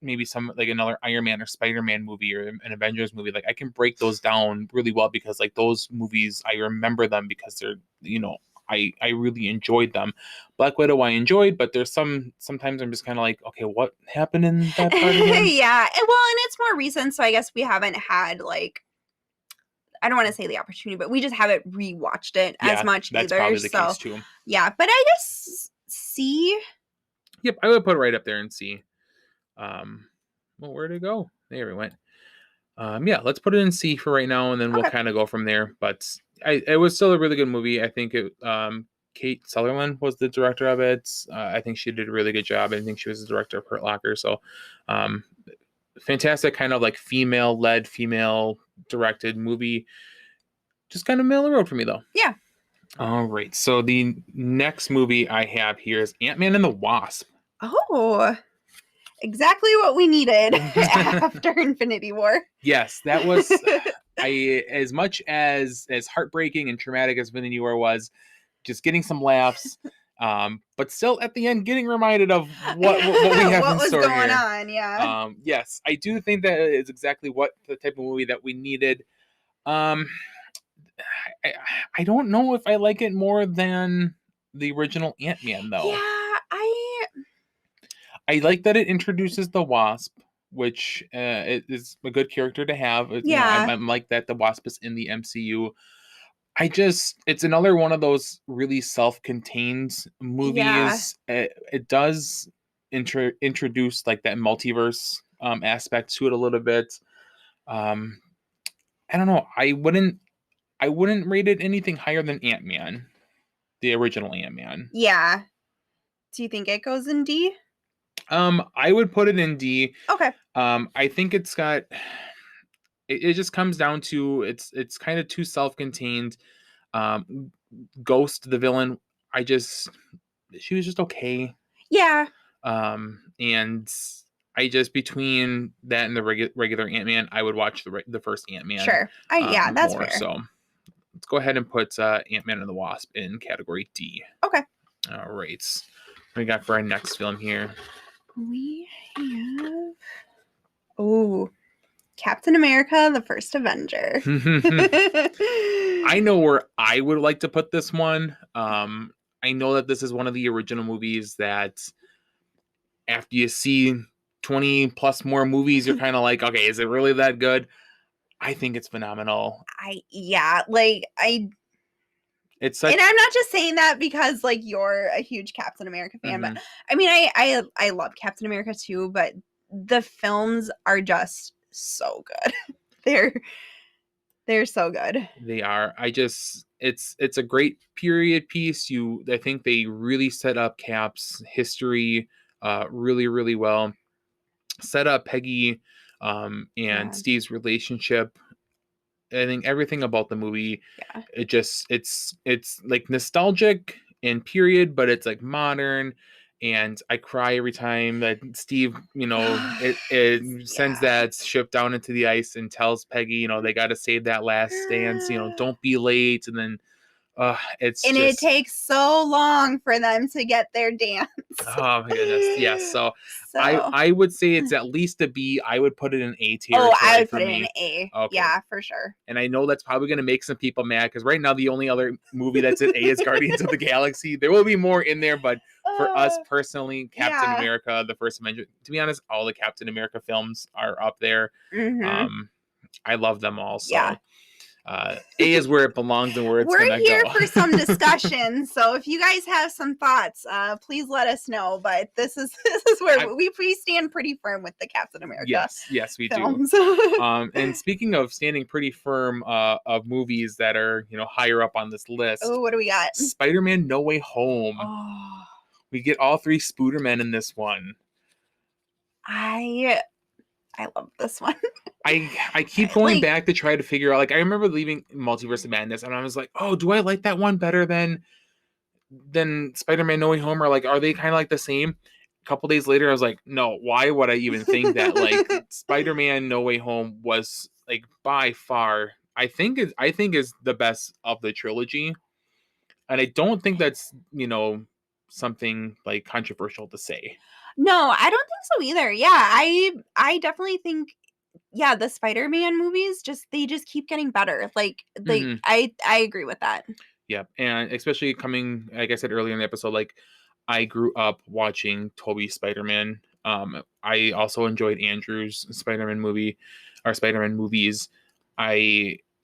maybe some like another Iron Man or Spider-Man movie or an Avengers movie. Like I can break those down really well because like those movies I remember them because they're I really enjoyed them. Black Widow I enjoyed, but there's sometimes I'm just kind of like, okay, what happened in that part again? Yeah, and it's more recent, so I guess we haven't had, like I don't wanna say the opportunity, but we just haven't rewatched it as Yeah, much that's either, probably the case so, too. yeah, but I guess C? Yep, I would put it right up there and see. Well, where'd it go? There it went. Yeah, let's put it in C for right now, and then we'll Okay. kind of go from there. But it was still a really good movie. I think Kate Sutherland was the director of it. I think she did a really good job. I think she was the director of Hurt Locker. So, um, fantastic kind of like female-led, female-directed movie. Just kind of middle of the road for me though. Yeah. All right. So the next movie I have here is Ant-Man and the Wasp. Oh, exactly what we needed after Infinity War. Yes, that was I as much as heartbreaking and traumatic as Infinity War was, just getting some laughs, but still at the end getting reminded of what we have What in was store going here. on, yeah. Yes, I do think that is exactly what the type of movie that we needed. Um, I, I don't know if I like it more than the original Ant-Man though. Yeah, I like that it introduces the Wasp, which it is a good character to have. yeah, I'm like that the Wasp is in the MCU. It's another one of those really self-contained yeah. movies. It does introduce like that multiverse aspect to it a little bit. Um, I don't know. I wouldn't rate it anything higher than Ant-Man, the original Ant-Man. Yeah. Do you think it goes in D? I would put it in D. Okay. I think it's got. It just comes down to it's kind of too self-contained. Ghost, the villain, she was just okay. Yeah. And I just between that and the regular Ant-Man, I would watch the first Ant-Man Sure. Yeah, that's more. fair. So let's go ahead and put Ant-Man and the Wasp in category D. Okay. All right. What we got for our next film here? We have Captain America, the First Avenger. I know where I would like to put this one. I know that this is one of the original movies that after you see 20 plus more movies, you're kind of like, okay, is it really that good? I think it's phenomenal. It's such, and I'm not just saying that because like you're a huge Captain America fan, but I mean I love Captain America too, but the films are just so good. They're so good. They are. It's a great period piece. I think they really set up Cap's history really, really well. Set up Peggy and Steve's relationship. I think everything about the movie, it's like nostalgic in period, but it's like modern. And I cry every time that Steve, it sends that ship down into the ice and tells Peggy, they got to save that last stance, don't be late. And then it takes so long for them to get their dance. Oh my goodness. Yes. So I would say it's at least a B. I would put it in A tier. Oh, I would put it in A. Okay. Yeah, for sure. And I know that's probably going to make some people mad because right now the only other movie that's in A is Guardians of the Galaxy. There will be more in there, but for us personally, Captain America, the First Avenger, to be honest, all the Captain America films are up there. I love them all. So A is where it belongs and where it's going to go. We're here for some discussion, so if you guys have some thoughts, please let us know. But this is where we stand pretty firm with the Captain America. Yes, we films. Do. And speaking of standing pretty firm of movies that are higher up on this list. Oh, what do we got? Spider-Man: No Way Home. Oh. We get all three Spoodermen in this one. I love this one. I keep going back to try to figure out. Like, I remember leaving Multiverse of Madness, and I was like, "Oh, do I like that one better than Spider-Man: No Way Home?" Or like, are they kind of like the same? A couple days later, I was like, "No, why would I even think that?" Like, Spider-Man: No Way Home was like by far, I think is the best of the trilogy, and I don't think that's something like controversial to say. No, I don't think so either. Yeah, I definitely think the Spider-Man movies they just keep getting better. Like I agree with that. Yeah, and especially coming, like I said earlier in the episode, like I grew up watching Tobey's Spider-Man. I also enjoyed Andrew's Spider-Man movie or Spider-Man movies.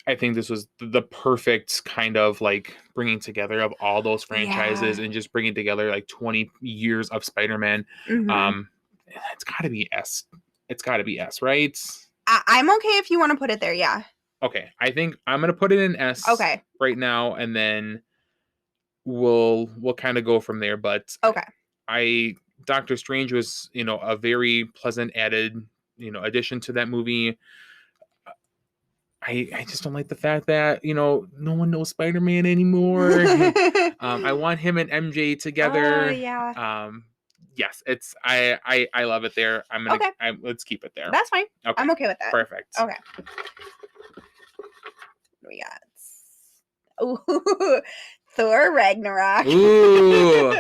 I think this was the perfect kind of like bringing together of all those franchises and just bringing together like 20 years of Spider-Man. It's got to be S. It's got to be S, right? I'm okay if you want to put it there. Yeah. Okay. I think I'm going to put it in S right now, and then we'll kind of go from there. But Doctor Strange was, a very pleasant added, addition to that movie. I just don't like the fact that, no one knows Spider-Man anymore. I want him and MJ together. Oh, yeah. Yes, I love it there. Let's keep it there. That's fine. Okay. I'm okay with that. Perfect. Okay. What do we got? Ooh, Thor Ragnarok. Ooh.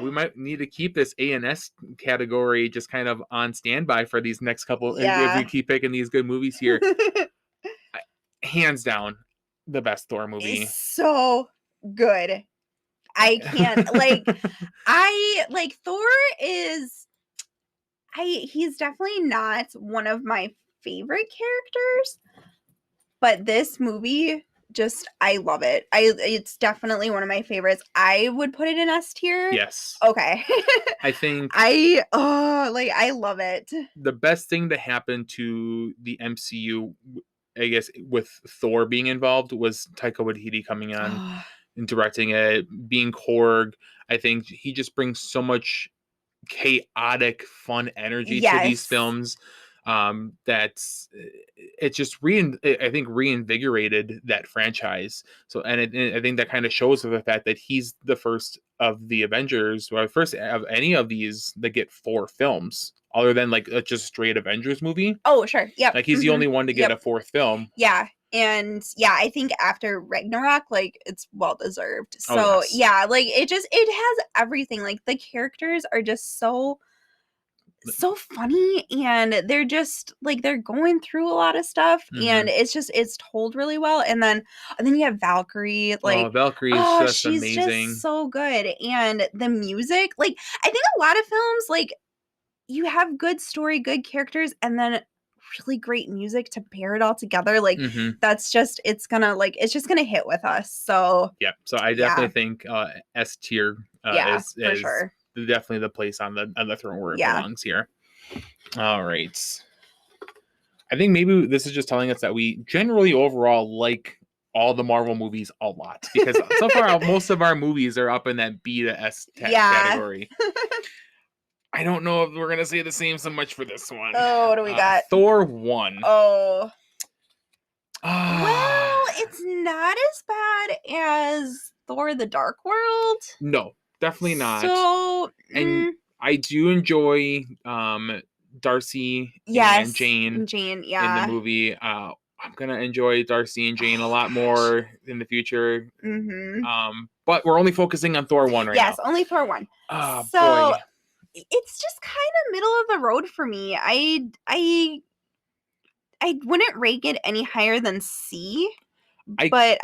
We might need to keep this A and S category just kind of on standby for these next couple. If we keep picking these good movies here. Hands down, the best Thor movie. It's so good. I can't Thor is he's definitely not one of my favorite characters, but this movie I love it. It's definitely one of my favorites. I would put it in S tier. Yes. Okay. I think I love it. The best thing to happen to the MCU, I guess, with Thor being involved was Taika Waititi coming on and directing it, being Korg. I think he just brings so much chaotic, fun energy to these Yes. films. That's it just I think reinvigorated that franchise. So and I think that kind of shows the fact that he's the first of the Avengers, or first of any of these that get 4 films, other than like a just straight Avengers movie. Oh, sure. Yep. Like he's the only one to get Yep. a 4th film. Yeah. And yeah, I think after Ragnarok, like it's well deserved. Oh So yes. yeah, like it has everything. Like the characters are just so funny, and they're just like they're going through a lot of stuff, and Mm-hmm. it's told really well. And then you have Valkyrie, Oh, like, Valkyrie is oh, just she's just amazing. so good. And the music, like, I think a lot of films, like, you have good story, good characters, and then really great music to pair it all together. Like, Mm-hmm. that's just it's just gonna hit with us. So Yeah. So I yeah, definitely think S tier yeah, for is sure. definitely the place on the throne where it Yeah. belongs here. All right. I think maybe this is just telling us that we generally overall like all the Marvel movies a lot, because so far most of our movies are up in that B to S Yeah. category. I don't know if we're gonna say the same so much for this one. Oh, what do we got? Thor 1. Oh. Ah, Well, it's not as bad as Thor: The Dark World. no, definitely not. So, And I do enjoy Darcy and yes, Jane Jane, in the yeah. movie. I'm gonna enjoy Darcy and Jane a Oh lot gosh. more in the future. Mhm. But we're only focusing on Thor 1 right Yes, now. only Thor 1. Ah, So, boy. it's just kinda middle of the road for me. I wouldn't rate it any higher than C, I but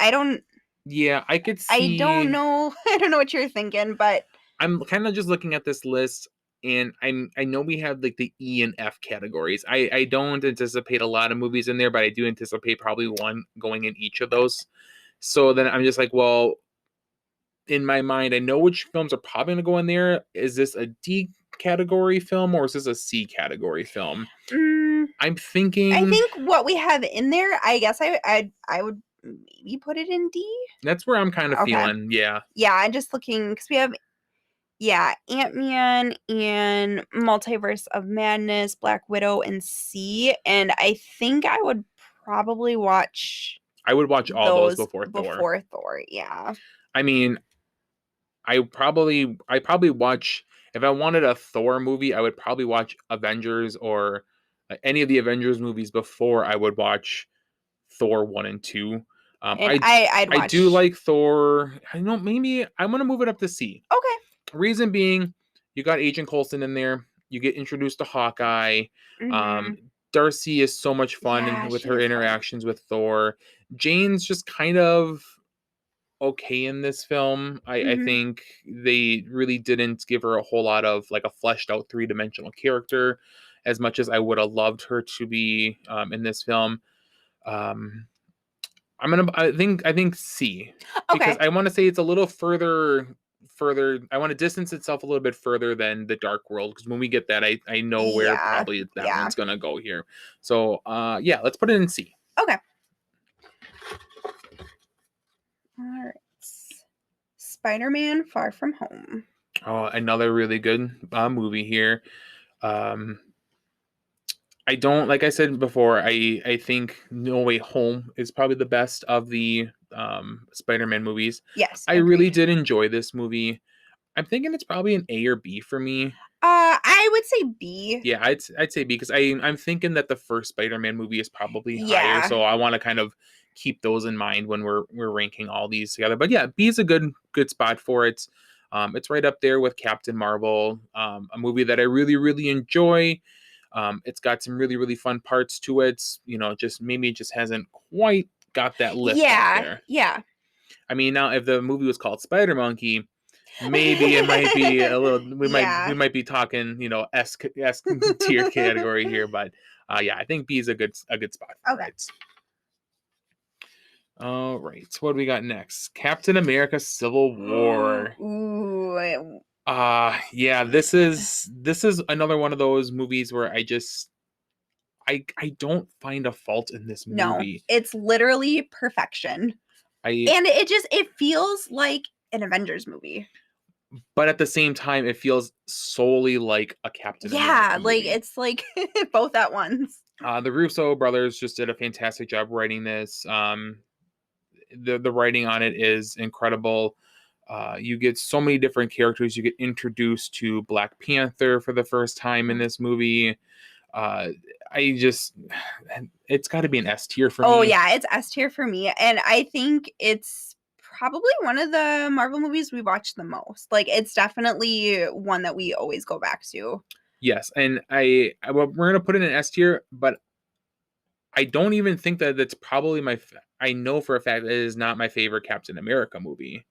Yeah, I could I don't see. know I don't know what you're thinking, but I'm kind of just looking at this list, and I know we have like the E and F categories. I don't anticipate a lot of movies in there, but I do anticipate probably one going in each of those. So then I'm just like, well, in my mind, I know which films are probably going to go in there. Is this a D category film, or is this a C category film? mm, I'm I thinking think what we have in there, I guess I would maybe put it in D. that's where I'm kind of Okay. feeling. Yeah. Yeah, I'm just looking because we have, yeah, Ant-Man and Multiverse of Madness, Black Widow, and C. And I think I would probably watch I would watch all those those before Thor. before Thor. Yeah. I mean, I probably watch, if I wanted a Thor movie, I would probably watch Avengers or any of the Avengers movies before I would watch Thor 1 and 2. And I'd I do watch. like Thor. I know maybe I'm gonna move it up to C. Okay. Reason being, you got Agent Coulson in there. You get introduced to Hawkeye. Um, Mhm. Darcy is so much fun Yeah, with she her is fun. interactions with Thor. Jane's just kind of okay in this film. I Mhm. think they really didn't give her a whole lot of like a fleshed out 3-dimensional character as much as I would have loved her to be in this film. Um, I think C, because Okay. I want to say it's a little further. I want to distance itself a little bit further than the Dark World, because when we get that, I know where Yeah. probably that Yeah. one's gonna go here. So yeah, let's put it in C. Okay. All right. Spider-Man Far From Home. Oh, another really good movie here. Um, I don't, like I said before, I think No Way Home is probably the best of the Spider-Man movies. Yes, I really agreed. did enjoy this movie. I'm thinking it's probably an A or B for me. I would say B. Yeah, I'd say B, because I'm thinking that the first Spider-Man movie is probably higher, Yeah. so I want to kind of keep those in mind when we're ranking all these together. But yeah, B is a good spot for it. It's right up there with Captain Marvel, a movie that I really enjoy. It's got some really fun parts to it. You know, just maybe it just hasn't quite got that lift up Yeah. there. Yeah. I mean, now if the movie was called Spider Monkey, maybe it might be a little. We Yeah. might be talking, S tier category here, but yeah, I think B is a good spot for Okay. it. All right, what do we got next? Captain America: Civil War. Ooh. Yeah, this is another one of those movies where I don't find a fault in this No, movie. it's literally perfection. I And it feels like an Avengers movie. but at the same time, it feels solely like a Captain America Yeah, like, movie. it's like both at once. The Russo brothers just did a fantastic job writing this. The writing on it is incredible. You get so many different characters. You get introduced to Black Panther for the first time in this movie. Uh, I just, it's got to be an S tier for Oh, me. yeah, it's S tier for me, and I think it's probably one of the Marvel movies we watch the most. Like, it's definitely one that we always go back to. Yes, and well, we're gonna put it in S tier, but I don't even think that that's probably I know for a fact that it is not my favorite Captain America movie,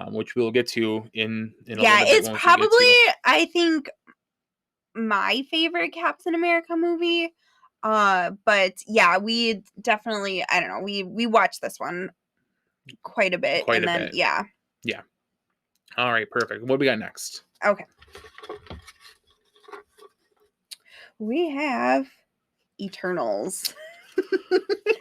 which we'll get to in a Yeah, little bit it's once we get probably, to. I think, my favorite Captain America movie. But yeah, we definitely, I don't know, we watched this one quite a bit, Quite and a then bit. yeah. Yeah. All right, perfect. What do we got next? Okay. We have Eternals.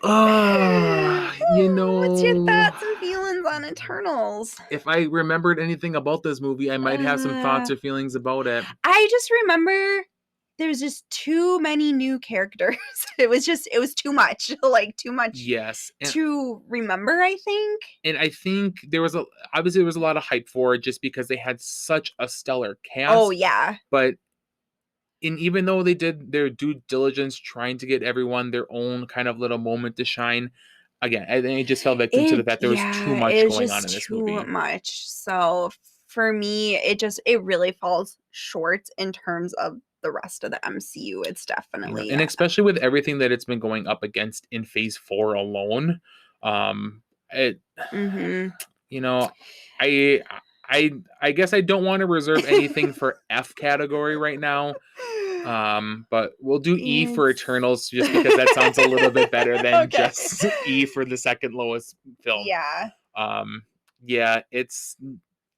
What's your thoughts and feelings on Eternals? If I remembered anything about this movie, I might have some thoughts Uh, or feelings about it. I just remember there was just too many new characters. It was too much, like too much Yes, to remember, I think. and I think obviously there was a lot of hype for it just because they had such a stellar Oh, cast. yeah. But even though they did their due diligence trying to get everyone their own kind of little moment to shine, again, I think it just fell victim to the fact there was too Yeah, much it was going on in just this too movie. much. So for me, it really falls short in terms of the rest of the MCU. It's definitely And especially with everything that it's been going up against in Phase 4 alone, it mhm. you know, I I guess I don't want to reserve anything for F category right now. But we'll do E for It's Eternals just because that sounds a little bit better than okay. just E for the second lowest film. Yeah. Um, yeah, it's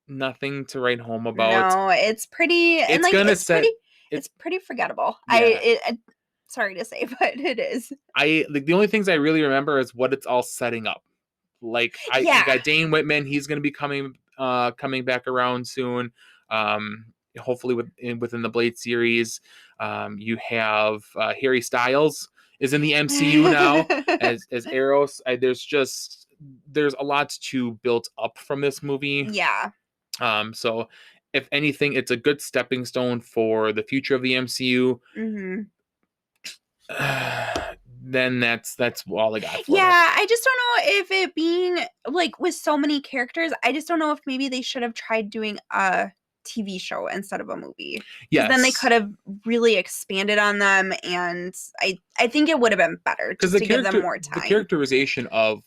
nothing to write home about. No, it's pretty, and It's like gonna set it's it's pretty forgettable. yeah. Sorry to say, but it is. I like the only things I really remember is what it's all setting up. Like you Yeah. got Dane Whitman, he's gonna be coming back around soon. Um, hopefully within the Blade series. You have Harry Styles is in the MCU now as Eros. There's a lot to build up from this movie. Yeah. So if anything, it's a good stepping stone for the future of the MCU. Mhm. Then that's all I got for it. Yeah, I just don't know if it being like with so many characters, I just don't know if maybe they should have tried doing a TV show instead of a movie. Because then they Yes, could have really expanded on them, and I think it would have been better because just to give them more the time. characterization of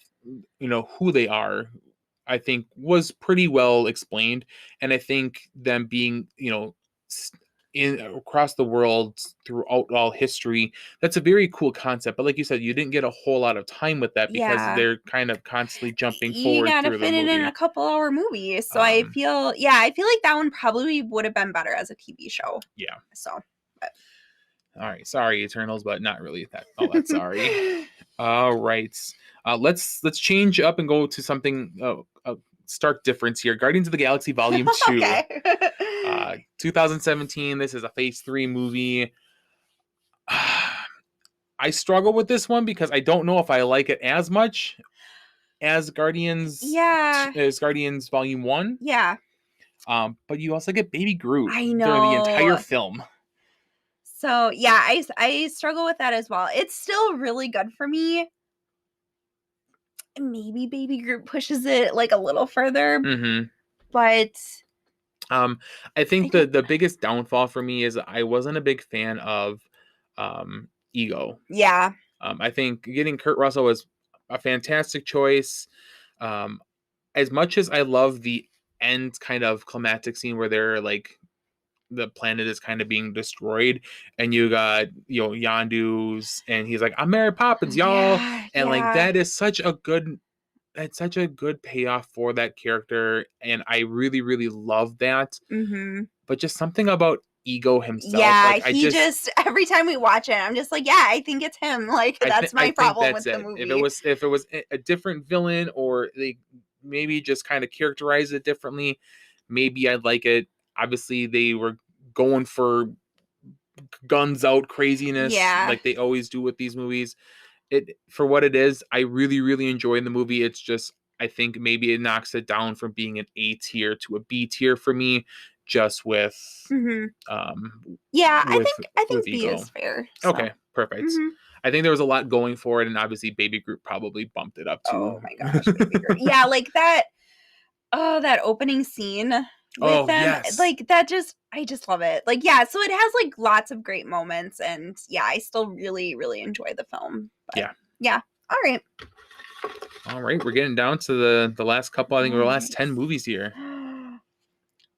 who they are, I think was pretty well explained, and I think them being in across the world throughout all history, that's a very cool concept. But like you said, you didn't get a whole lot of time with that because Yeah. they're kind of constantly jumping You forward gotta through the fit it in movie. a couple-hour movie. So I Um, feel, yeah, I feel like that one probably would have been better as a TV show. yeah. So, but All right, sorry, Eternals, but not really that. Oh, that's sorry. All right, let's change up and go to something stark difference here. Guardians of the Galaxy Volume 2, okay. 2017. This is a Phase 3 movie. I struggle with this one because I don't know if I like it as much as Yeah. Guardians Volume 1. Yeah. But you also get Baby Groot I during the entire know. film. So, yeah, I struggle with that as well. It's still really good for me. Maybe Baby Groot pushes it like a little further, Mm-hmm. but I I think don't, the biggest downfall for me is I wasn't a big fan of Ego. yeah. I think getting Kurt Russell was a fantastic choice. Um, as much as I love the end kind of climactic scene where they're like the planet is kind of being destroyed, and you got Yondu's, and he's like, "I'm Mary Poppins, y'all," Yeah, and like yeah. that is such a good. It's such a good payoff for that character, and I really, really love that. Mhm. But just something about Ego himself, Yeah, like I he just just every time we watch it, I'm just like, "Yeah, I think it's him." Like, that's I my think problem that's with the it. movie. If it was a different villain, or they maybe just kind of characterize it differently, maybe I'd like it. Obviously, they were going for guns out craziness Yeah. like they always do with these movies. It for what it is, I really, really enjoy the movie. It's just I think maybe it knocks it down from being an A tier to a B tier for me, just Mhm. um Yeah, with I with think B ego. is fair, so Okay, perfect. mhm. I think there was a lot going for it, and obviously Baby Groot probably bumped it up too. Oh my gosh, Baby Groot. Yeah, like that that opening scene with Oh them, yes, like, that just I just love it. Like, yeah, so it has, like, lots of great moments, and, yeah, I still really, really enjoy the film, but yeah. yeah. Alright. All right, we're getting down to the last couple. I think we're the last 10 Nice. movies here.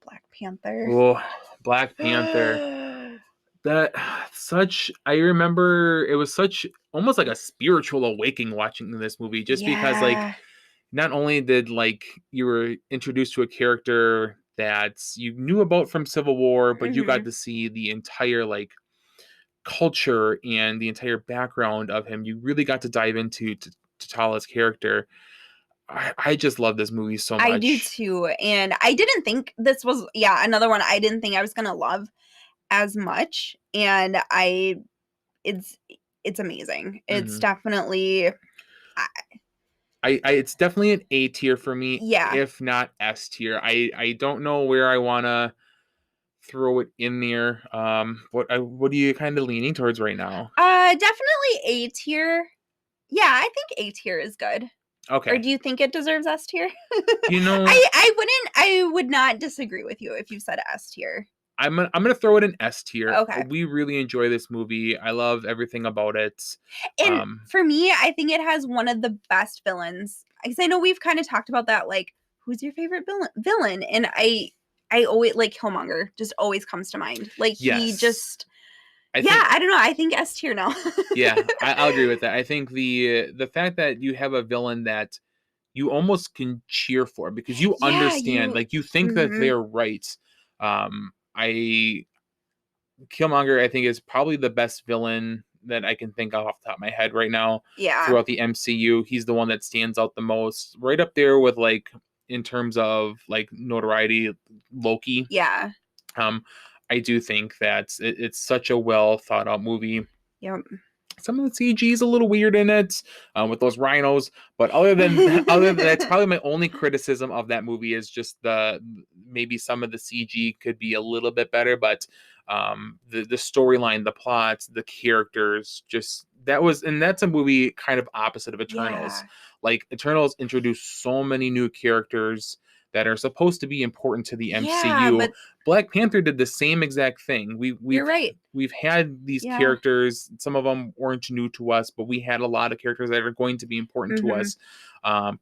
Black Panther. Oh, Black Panther. That such I remember it was such almost like a spiritual awakening watching this movie just because like Yeah. not only did like you were introduced to a character that you knew about from Civil War, but you got Mhm. to see the entire like culture and the entire background of him. You really got to dive into T'Challa's character. I just love this movie so I do much. too, and I didn't think this was yeah, another one I didn't think I was gonna love as much, and it's it's amazing. It's Mhm. definitely I I it's definitely an A tier for me, yeah. if not S tier. I don't know where I wanna throw it in there. What are you kind of leaning towards right now? Definitely A tier. Yeah, I think A tier is good. Or Okay. do you think it deserves S tier? You know, I would not disagree with you if you said S tier. I'm gonna throw it in S tier. Okay. We really enjoy this movie. I love everything about it. And Um, for me, I think it has one of the best villains. Because I know we've kind of talked about that, like, who's your favorite villain? And I always like Killmonger just always comes to mind. Like he yes, just I yeah, think I don't know. I think S tier now. yeah, I'll agree with that. I think the fact that you have a villain that you almost can cheer for because you Yeah, understand, you like you think that mhm. they're right. I Killmonger, I think, is probably the best villain that I can think of off the top of my head right now Yeah. throughout the MCU. He's the one that stands out the most, right up there with like in terms of like notoriety, Loki. Yeah. Um, I do think that it's such a well thought out movie. Yep. Some of the CG is a little weird in it with those rhinos, but other than that's probably my only criticism of that movie is just the maybe some of the CG could be a little bit better, but the storyline, the plots, the characters, just that was and that's a movie kind of opposite of Eternals. Yeah. Like Eternals introduced so many new characters that are supposed to be important to the Yeah, MCU. but Black Panther did the same exact thing. you're right. We've had these Yeah. characters. Some of them weren't new to us, but we had a lot of characters that are going to be important to Mhm. us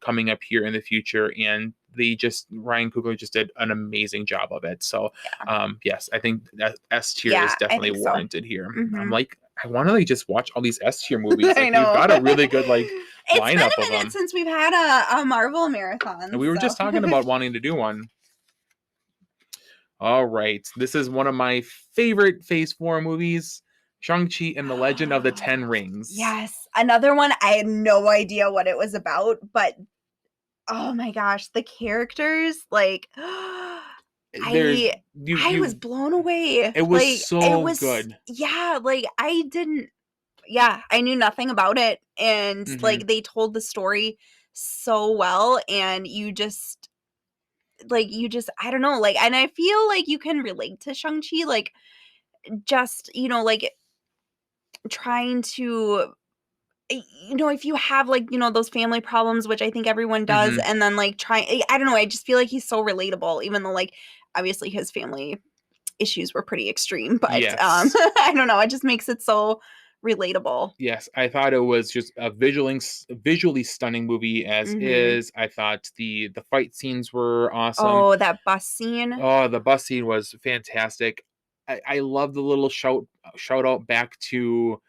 coming up here in the future. And Ryan Coogler just did an amazing job of it. So, Yeah. yes, I think that S tier is Yeah, I definitely think so. warranted here. I'm Mhm. like, I want to like just watch all these S tier movies. I Like we've know. got a really good like It's been lineup of a minute them. since we've had a Marvel And marathon, we were so just talking about wanting to do one. All right. This is one of my favorite Phase 4 movies, Shang-Chi and the Legend of the Ten Rings. yes, another one I had no idea what it was about, but oh my gosh, the characters, like, There I I was you blown away. it was Like, it so was good. yeah, like, I didn't yeah, I knew nothing about it, and, Mhm. like, they told the story so well, and you just I don't know, like and I feel like you can relate to Shang-Chi, like, just, like, trying to if you have, like, those family problems, which I think everyone does, Mhm. and then, like, I don't know, I just feel like he's so relatable, even though, like, obviously his family issues were pretty extreme, but, Yes. I don't know, it just makes it so relatable. Yes, I thought it was just a visually stunning movie as Mhm. is. I thought the fight scenes were awesome. Oh, that bus scene. Oh, the bus scene was fantastic. I love the little shout out back to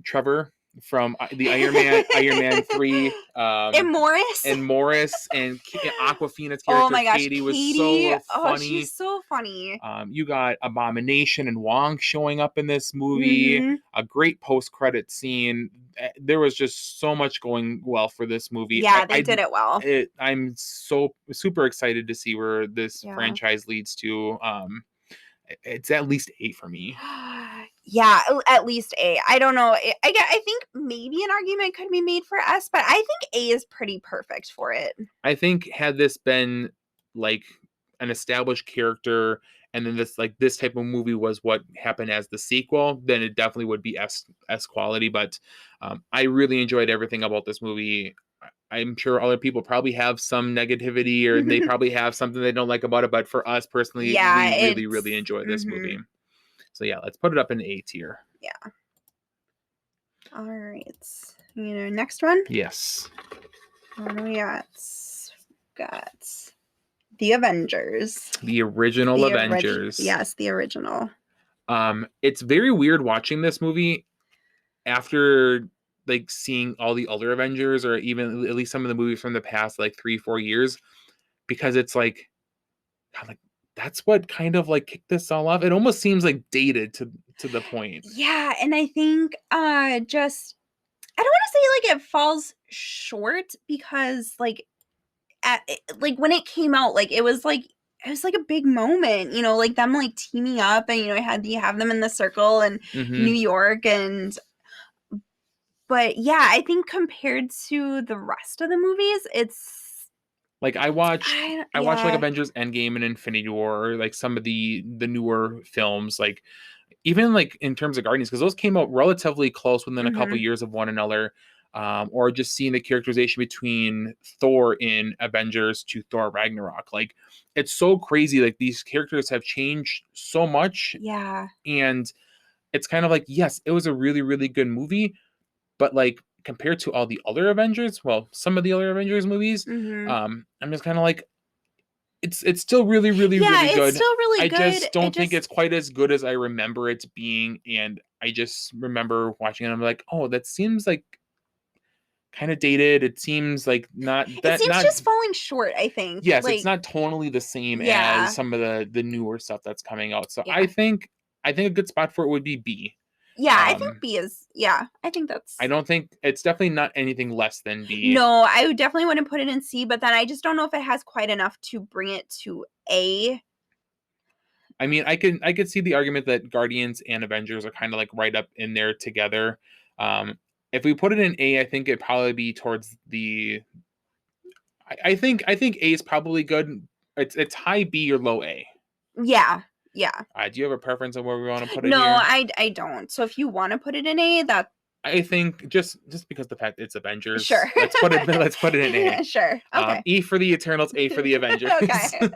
Trevor from the Iron Man 3 And Morris. and Morris and Aquafina's Oh character my gosh, Katie was Katie. so Oh, funny. she's so funny. You got Abomination and Wong showing up in this movie. Mhm. A great post credit scene. there was just so much going well for this movie. Yeah, they did it well. I'm so super excited to see where this Yeah. franchise leads to. It's at least 8 for me. Yeah, at least A. I don't know. I think maybe an argument could be made for S, but I think A is pretty perfect for it. I think had this been like an established character, and then this type of movie was what happened as the sequel, then it definitely would be S quality. But I really enjoyed everything about this movie. I'm sure other people probably have some negativity, or they probably have something they don't like about it. But for us personally, Yeah, we really, really enjoy this movie. So yeah, let's put it up in A tier. Yeah. All right. Next one? Yes. What do we got? Got the Avengers. The original Avengers. Yes, the original. It's very weird watching this movie after like seeing all the other Avengers, or even at least some of the movies from the past like 3-4 years, because it's like, God, like that's what kind of like kicked this all off. It almost seems like dated to the point. Yeah, and I think just I don't want to say like it falls short, because like when it came out, like it was like a big moment, like them like teaming up, and you have them in the circle and New York, and but yeah, I think compared to the rest of the movies, it's like I watched like yeah. Avengers End Game and Infinity War, or like some of the newer films, like even like in terms of Guardians, because those came out relatively close within a couple years of one another. Or just seeing the characterization between Thor in Avengers to Thor Ragnarok. Like, it's so crazy. Like, these characters have changed so much. Yeah. And it's kind of like, yes, it was a really, really good movie. But, like, compared to all the other Avengers, well, some of the other Avengers movies, I'm just kind of like, it's still really, really, really good. It's still really good. I just don't think it's quite as good as I remember it being. And I just remember watching it, and I'm like, oh, that seems like kind of dated. It seems like just falling short, I think. Yes, it's not tonally the same as some of the newer stuff that's coming out. So I think a good spot for it would be B. Yeah, I think B is, I think that's... I don't think, it's definitely not anything less than B. No, I definitely wouldn't put it in C, but then I just don't know if it has quite enough to bring it to A. I mean, I could see the argument that Guardians and Avengers are kind of like right up in there together. If we put it in A, I think it'd probably be towards the... I think A is probably good. It's high B or low A. Yeah. Do you have a preference on where we want to put it? No, here? I don't. So if you want to put it in A, that... I think just because the fact it's Avengers. Sure. Let's put it in A. Sure. Okay. E for the Eternals, A for the Avengers. Okay.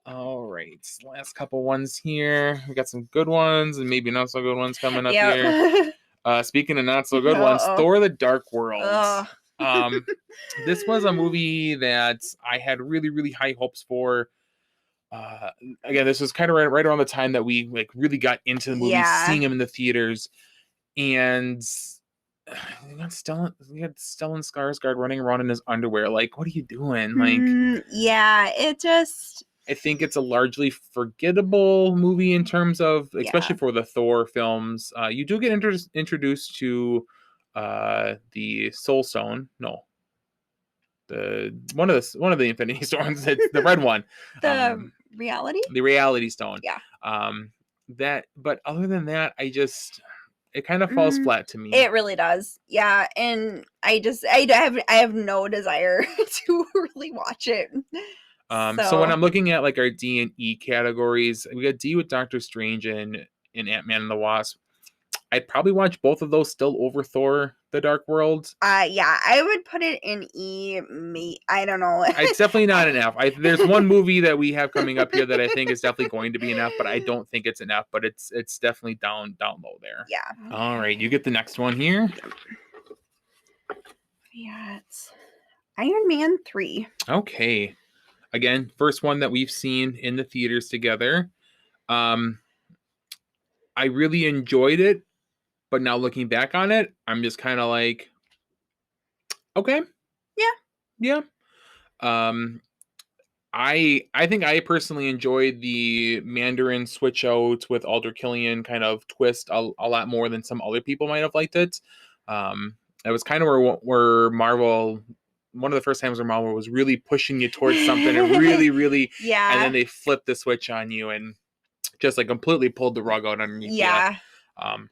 All right. Last couple ones here. We got some good ones and maybe not so good ones coming up here. Speaking of not so good ones, Thor: The Dark World. This was a movie that I had really, really high hopes for. Again, this was kind of right around the time that we like really got into the movie, seeing him in the theaters, and you got Stellan Skarsgård running around in his underwear. Like, what are you doing? Like, it just... I think it's a largely forgettable movie in terms of, especially for the Thor films. You do get introduced to the Soul Stone. No, one of the Infinity Stones. It's the red one. The Reality Stone. Yeah. But other than that, it kind of falls flat to me. It really does. Yeah, and I have no desire to really watch it. So when I'm looking at like our D and E categories, we got D with Doctor Strange and Ant-Man and the Wasp. I'd probably watch both of those still over Thor: The Dark World. Yeah, I would put it in E. I don't know. It's definitely not an F. There's one movie that we have coming up here that I think is definitely going to be an F, but I don't think it's an F. But it's definitely down low there. Yeah. All right, you get the next one here. Yeah, it's Iron Man 3. Okay. Again, first one that we've seen in the theaters together. I really enjoyed it. But now looking back on it, I'm just kind of like, okay. Yeah. I think I personally enjoyed the Mandarin switch out with Alder Killian kind of twist a lot more than some other people might have liked it. It was kind of where Marvel, one of the first times where Marvel was really pushing you towards something and really, really, and then Yeah. they flipped the switch on you and just like completely pulled the rug out underneath you. Yeah. Um,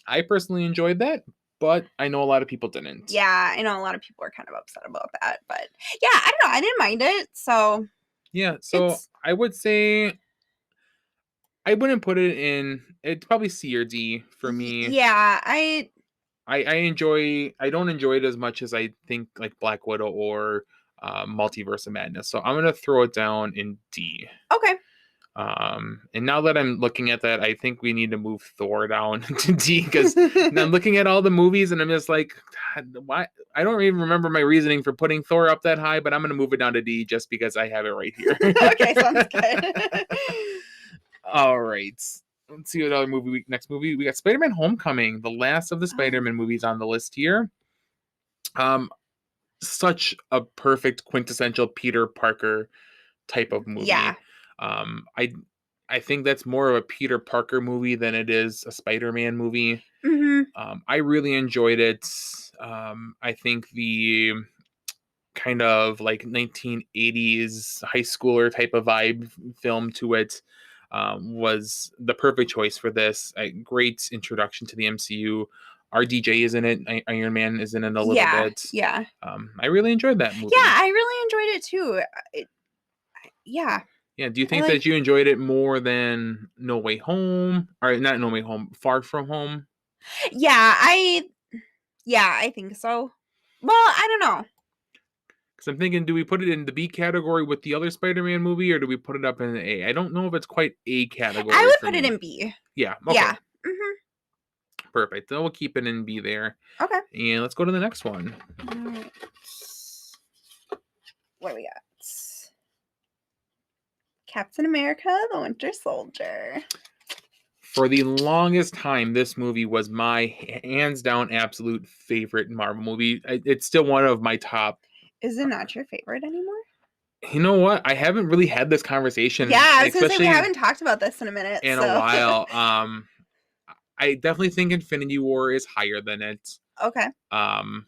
I personally enjoyed that, but I know a lot of people didn't. Yeah, I know a lot of people are kind of upset about that, but yeah, I don't know. I didn't mind it, so Yeah, so it's I would say I wouldn't put it in. It's probably C or D for me. yeah, I don't enjoy it as much as I think like Black Widow or Multiverse of Madness. So I'm gonna throw it down in D. okay. And now that I'm looking at that, I think we need to move Thor down to D because I'm looking at all the movies and I'm just like, God, why? I don't even remember my reasoning for putting Thor up that high, but I'm gonna move it down to D just because I have it right here. Okay, sounds good. All right. Let's see what other next movie. We got Spider-Man Homecoming, the last of the Oh, Spider-Man movies on the list here. Um, Such a perfect quintessential Peter Parker type of yeah. movie. Um, I I think that's more of a Peter Parker movie than it is a Spider-Man movie. Mhm. I really enjoyed it. I think the kind of like 1980s high schooler type of vibe film to it was the perfect choice for this. A great introduction to the MCU. RDJ is in it. Iron Man is in it a little Yeah, bit. yeah. I really enjoyed that Yeah, movie. I really enjoyed it too. Yeah. Yeah, do you I think like that you enjoyed it more than No Way Home? Or not No Way Home, Far From Home? yeah, I think so. Well, I don't know. Because I'm thinking, do we put it in the B category with the other Spider-Man movie, or do we put it up in the A? I don't know if it's quite A I category would for put it me. in B. Yeah, okay, Yeah. Mhm. perfect. Then we'll keep it in B there. Okay. And let's go to the next one. Alright. What do we got? Captain America, the Winter Soldier. For the longest time, this movie was my hands down absolute favorite Marvel movie. It's still one of my top. Is it not your favorite anymore? You know what? I haven't really had this Yeah, conversation, I was gonna say we especially haven't talked about this in a minute, in a so while. I definitely think Infinity War is higher than it. okay. Um,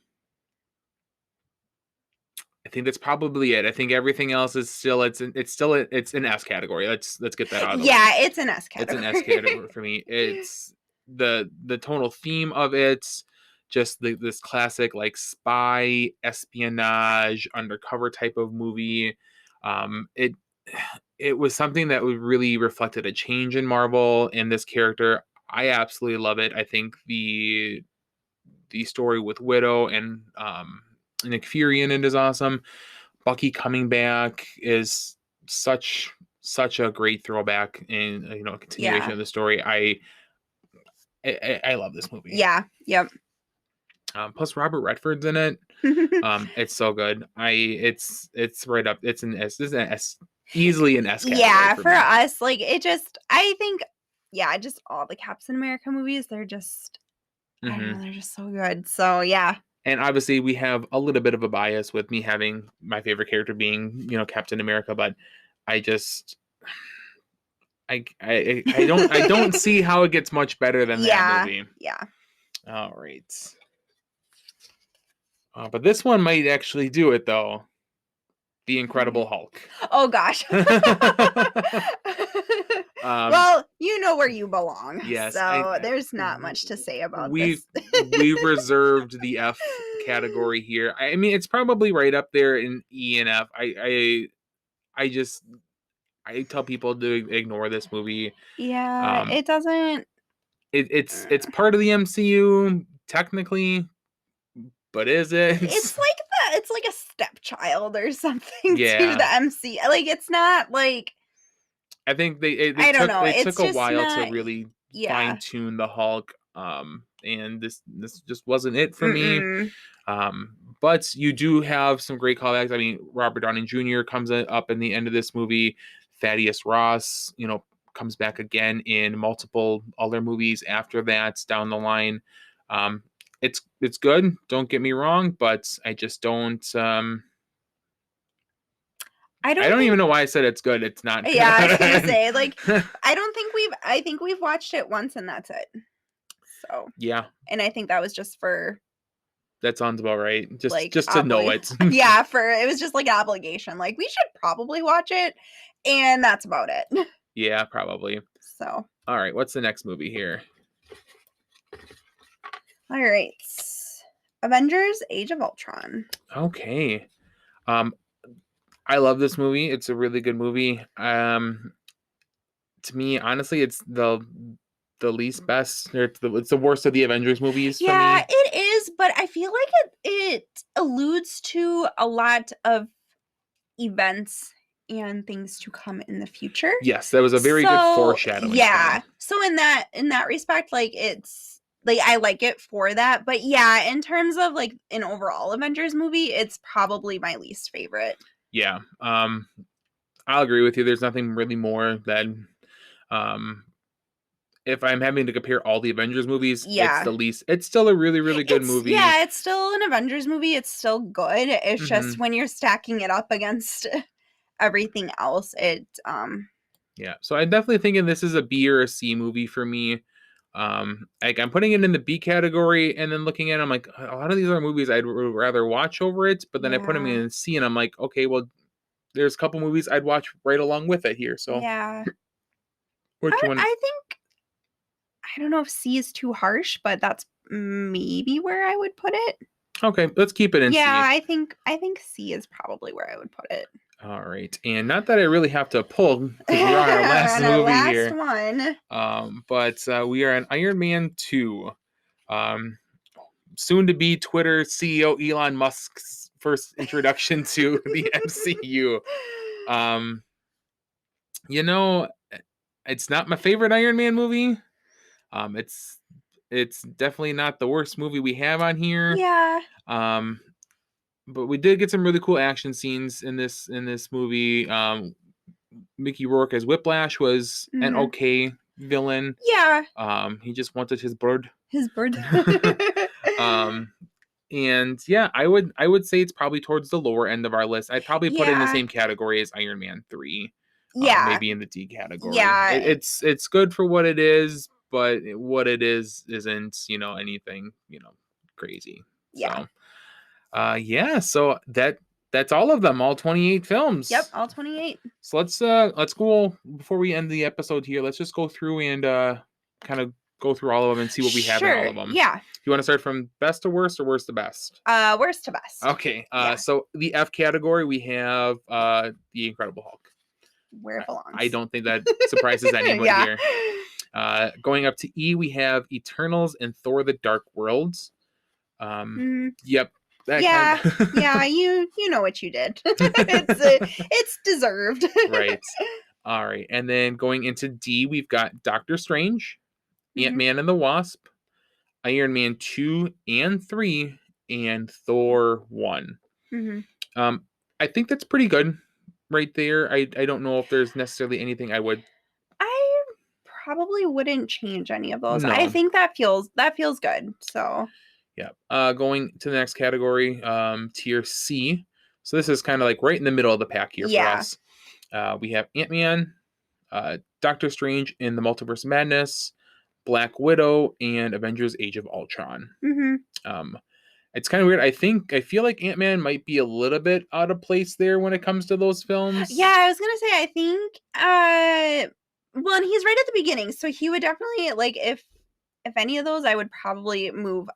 I think that's probably it. I think everything else is still it's an S category. Let's get that out of the way. Yeah, it's an S It's an S category. category for me. It's the tonal theme of it, just this classic like spy espionage undercover type of movie. It it was something that really reflected a change in Marvel in this character. I absolutely love it. I think the story with Widow and Nick Fury in it is awesome. Bucky coming back is such a great throwback and a continuation Yeah. of the story. I love this movie. Yeah. Yep. Plus Robert Redford's in it. It's so good. It's right up. It's an S. This is an S, easily an S category Yeah, for for me. us, like it just I think yeah, just all the Captain America movies, they're just I don't know, Hmm. they're just so good. So yeah. And obviously, we have a little bit of a bias with me having my favorite character being Captain America, but I just I don't see how it gets much better than that Yeah. movie. Yeah. All right. But this one might actually do it though. The Incredible Okay. Hulk. Oh gosh. um, Well, you know where you belong. yes, So there's not much to say about we've this. we've reserved the F category here. I mean, it's probably right up there in E and F. I just I tell people to ignore this movie. Yeah, Um, it doesn't it's part of the MCU technically, but is it? it's like a stepchild or something to Yeah, the MC. Like it's not like I think I don't know. it It's took a just while to not really fine yeah. tune the Hulk, and this just wasn't it for me. Mm-mm. But you do have some great callbacks. I mean, Robert Downey Jr. comes up in the end of this movie. Thaddeus Ross, comes back again in multiple other movies after that down the line. Um, it's good. Don't get me wrong, but I just don't. I I don't don't even think know why I said it's good. It's not yeah, I was gonna good. say, like, I think we've watched it once and that's it. So, Yeah, and I think that was just for, that sounds about right. Just like, just to know it. yeah, for it was just, like, an obligation, like, we should probably watch it, and that's about it. Yeah, probably. So, All right, what's the next movie here? alright. Avengers Age of Ultron. Okay. Um, I love this movie. It's a really good movie. To me, honestly, it's the least best. Or it's the worst of the Avengers movies for Yeah, me. it is, but I feel like it alludes to a lot of events and things to come in the future. Yes, that was a very good So, foreshadowing yeah. thing. So in that respect, like, it's like I like it for that. But yeah, in terms of like an overall Avengers movie, it's probably my least favorite. Yeah. I'll agree with you. There's nothing really more than um if I'm having to compare all the Avengers movies, it's Yeah. the least. It's still a really, really good movie. It's still an Avengers movie. It's still good. It's just Hmm. when you're stacking it up against everything else, Yeah. So I'm definitely thinking this is a B or a C movie for me. Like I'm putting it in the B category, and then looking at it, I'm like, a lot of these are movies I'd rather watch over it. But then I put them yeah. in C, and I'm like, okay, well, there's a couple movies I'd watch right along with it here. So Yeah. which one? I think I don't know if C is too harsh, but that's maybe where I would put it. Okay, let's keep it in Yeah, C. I think C is probably where I would put it. All right, and not that I really have to pull because we're on our last And our movie last here. one. But we are on Iron Man 2. Um, soon to be Twitter CEO Elon Musk's first introduction to the MCU. Um, you know, it's not my favorite Iron Man movie. Um, it's it's definitely not the worst movie we have on here. Yeah. Um, but we did get some really cool action scenes in this movie. Mickey Rourke as Whiplash was an Mhm. okay villain. Yeah. He just wanted his bird. His bird. um, and yeah, I would say it's probably towards the lower end of our list. I'd probably put it in the Yeah. same category as Iron Man 3. Yeah. Maybe in the D category. Yeah. It's good for what it is, but what it is isn't anything crazy. Yeah. So yeah, so that's all of them, all 28 films. Yep, all 28. So let's go before we end the episode here. Let's just go through and kind of go through all of them and see what we have in all Sure. of them. Yeah. You want to start from best to worst or worst to best? Worst to best. Okay. Yeah. So the F category we have the Incredible Hulk. Where it belongs. I don't think that surprises anybody Yeah. here. Going up to E, we have Eternals and Thor: The Dark Worlds. Yep. That Yeah. kind Yeah, you know what you did. It's deserved. Right. All right. And then going into D, we've got Doctor Strange, Mhm. Ant-Man and the Wasp, Iron Man 2 and 3, and Thor 1. Mhm. I think that's pretty good right there. I don't know if there's necessarily anything I would. I probably wouldn't change any of those. I No. think that feels good. So, Yeah. Going to the next category, tier C. So this is kind of like right in the middle of the pack here for yeah. us. We have Ant-Man, Doctor Strange in the Multiverse of Madness, Black Widow, and Avengers Age of Ultron. Mhm. It's kind of weird. I feel like Ant-Man might be a little bit out of place there when it comes to those films. Yeah, I was going to say I think well, and he's right at the beginning, so he would definitely like if any of those I would probably move.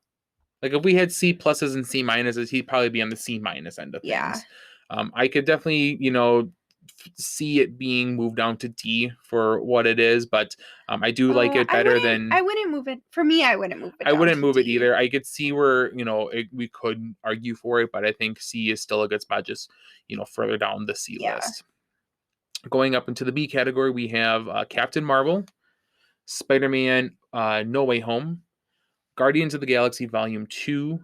Like if we had C pluses and C minuses, he'd probably be on the C minus end of Yeah. things. I could definitely, see it being moved down to D for what it is, but I do like it better than. I wouldn't move it. For me, I wouldn't move it. I wouldn't down move to it D. either. I could see where we could argue for it, but I think C is still a good spot, just further down the C Yeah. list. Going up into the B category, we have Captain Marvel, Spider-Man No Way Home, Guardians of the Galaxy Volume 2,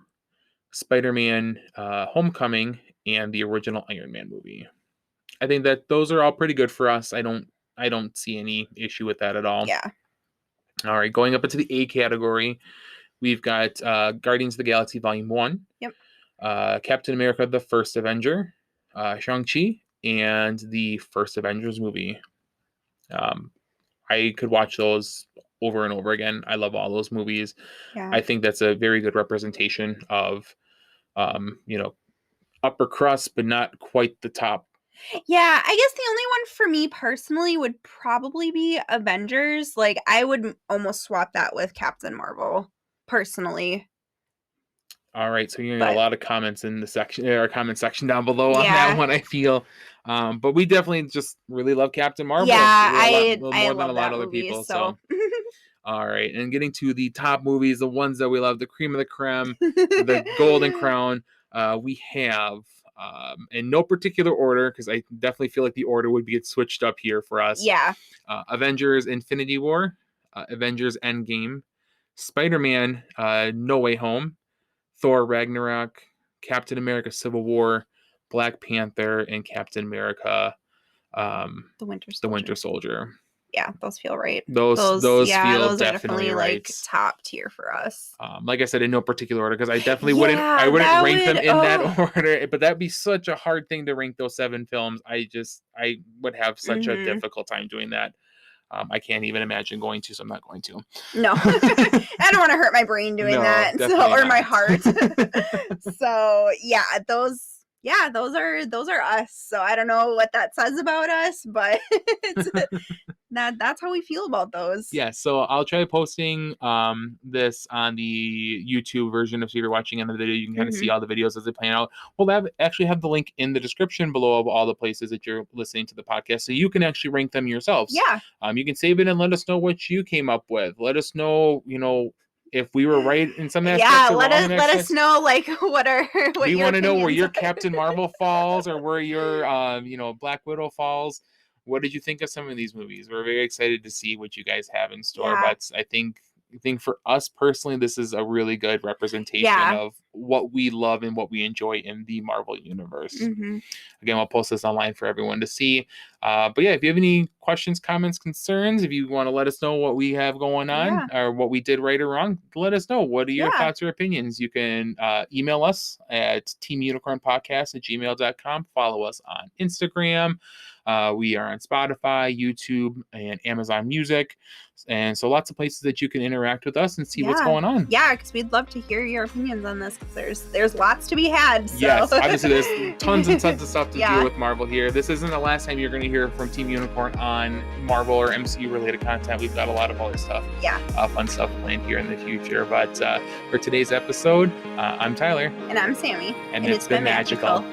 Spider-Man Homecoming, and the original Iron Man movie. I think that those are all pretty good for us. I don't see any issue with that at all. Yeah. All right, going up into the A category, we've got Guardians of the Galaxy Volume 1. Yep. Captain America: The First Avenger, Shang-Chi, and the first Avengers movie. I could watch those over and over again. I love all those movies. Yeah. I think that's a very good representation of, upper crust, but not quite the top. Yeah, I guess the only one for me personally would probably be Avengers. Like, I would almost swap that with Captain Marvel, personally. All right, so you're getting a lot of comments in the section, or comment section down below on Yeah. that one, I feel. But we definitely just really love Captain Marvel. Yeah, I more than love a lot that of other movie, people. so. All right, and getting to the top movies, the ones that we love, the cream of the creme, the golden crown. We have, in no particular order, because I definitely feel like the order would get switched up here for us. Yeah. Avengers Infinity War, Avengers End Game, Spider-Man No Way Home, Thor Ragnarok, Captain America Civil War, Black Panther, and Captain America The Winter the Soldier. Winter Soldier. Yeah, those feel right. Those feel those are definitely right. like top tier for us. Like I said, in no particular order, because I definitely Yeah, wouldn't rank them in that order. But that'd be such a hard thing to rank those 7 films. I would have such a difficult time doing that. I can't even imagine going to, so I'm not going to. No, I don't want to hurt my brain doing that, or my heart. So yeah, those are us. So I don't know what that says about us, but that's how we feel about those. Yeah, so I'll try posting this on the YouTube version. If you're watching on the video, you can kind of see all the videos as they plan out. We'll actually have the link in the description below of all the places that you're listening to the podcast, so you can actually rank them yourselves. Yeah. You can save it and let us know what you came up with. Let us know, if we were right in some aspects. Yeah, let us know, like, what we want to know where your Captain Marvel falls, or where your Black Widow falls. What did you think of some of these movies? We're very excited to see what you guys have in store. Yeah. But I think for us personally, this is a really good representation of what we love and what we enjoy in the Marvel universe. Again, I'll post this online for everyone to see. But yeah, if you have any questions, comments, concerns, if you want to let us know what we have going on or what we did right or wrong, let us know. What are your thoughts or opinions? You can email us at teamunicornpodcast@gmail.com. Follow us on Instagram. We are on Spotify, YouTube, and Amazon Music. And so lots of places that you can interact with us and see what's going on. Yeah, because we'd love to hear your opinions on this, because there's lots to be had. So. Yes, obviously there's tons and tons of stuff to deal with Marvel here. This isn't the last time you're going to hear from Team Unicorn on Marvel or MCU related content. We've got a lot of other stuff, fun stuff planned here in the future. But for today's episode, I'm Tyler. And I'm Sammy. And it's been magical.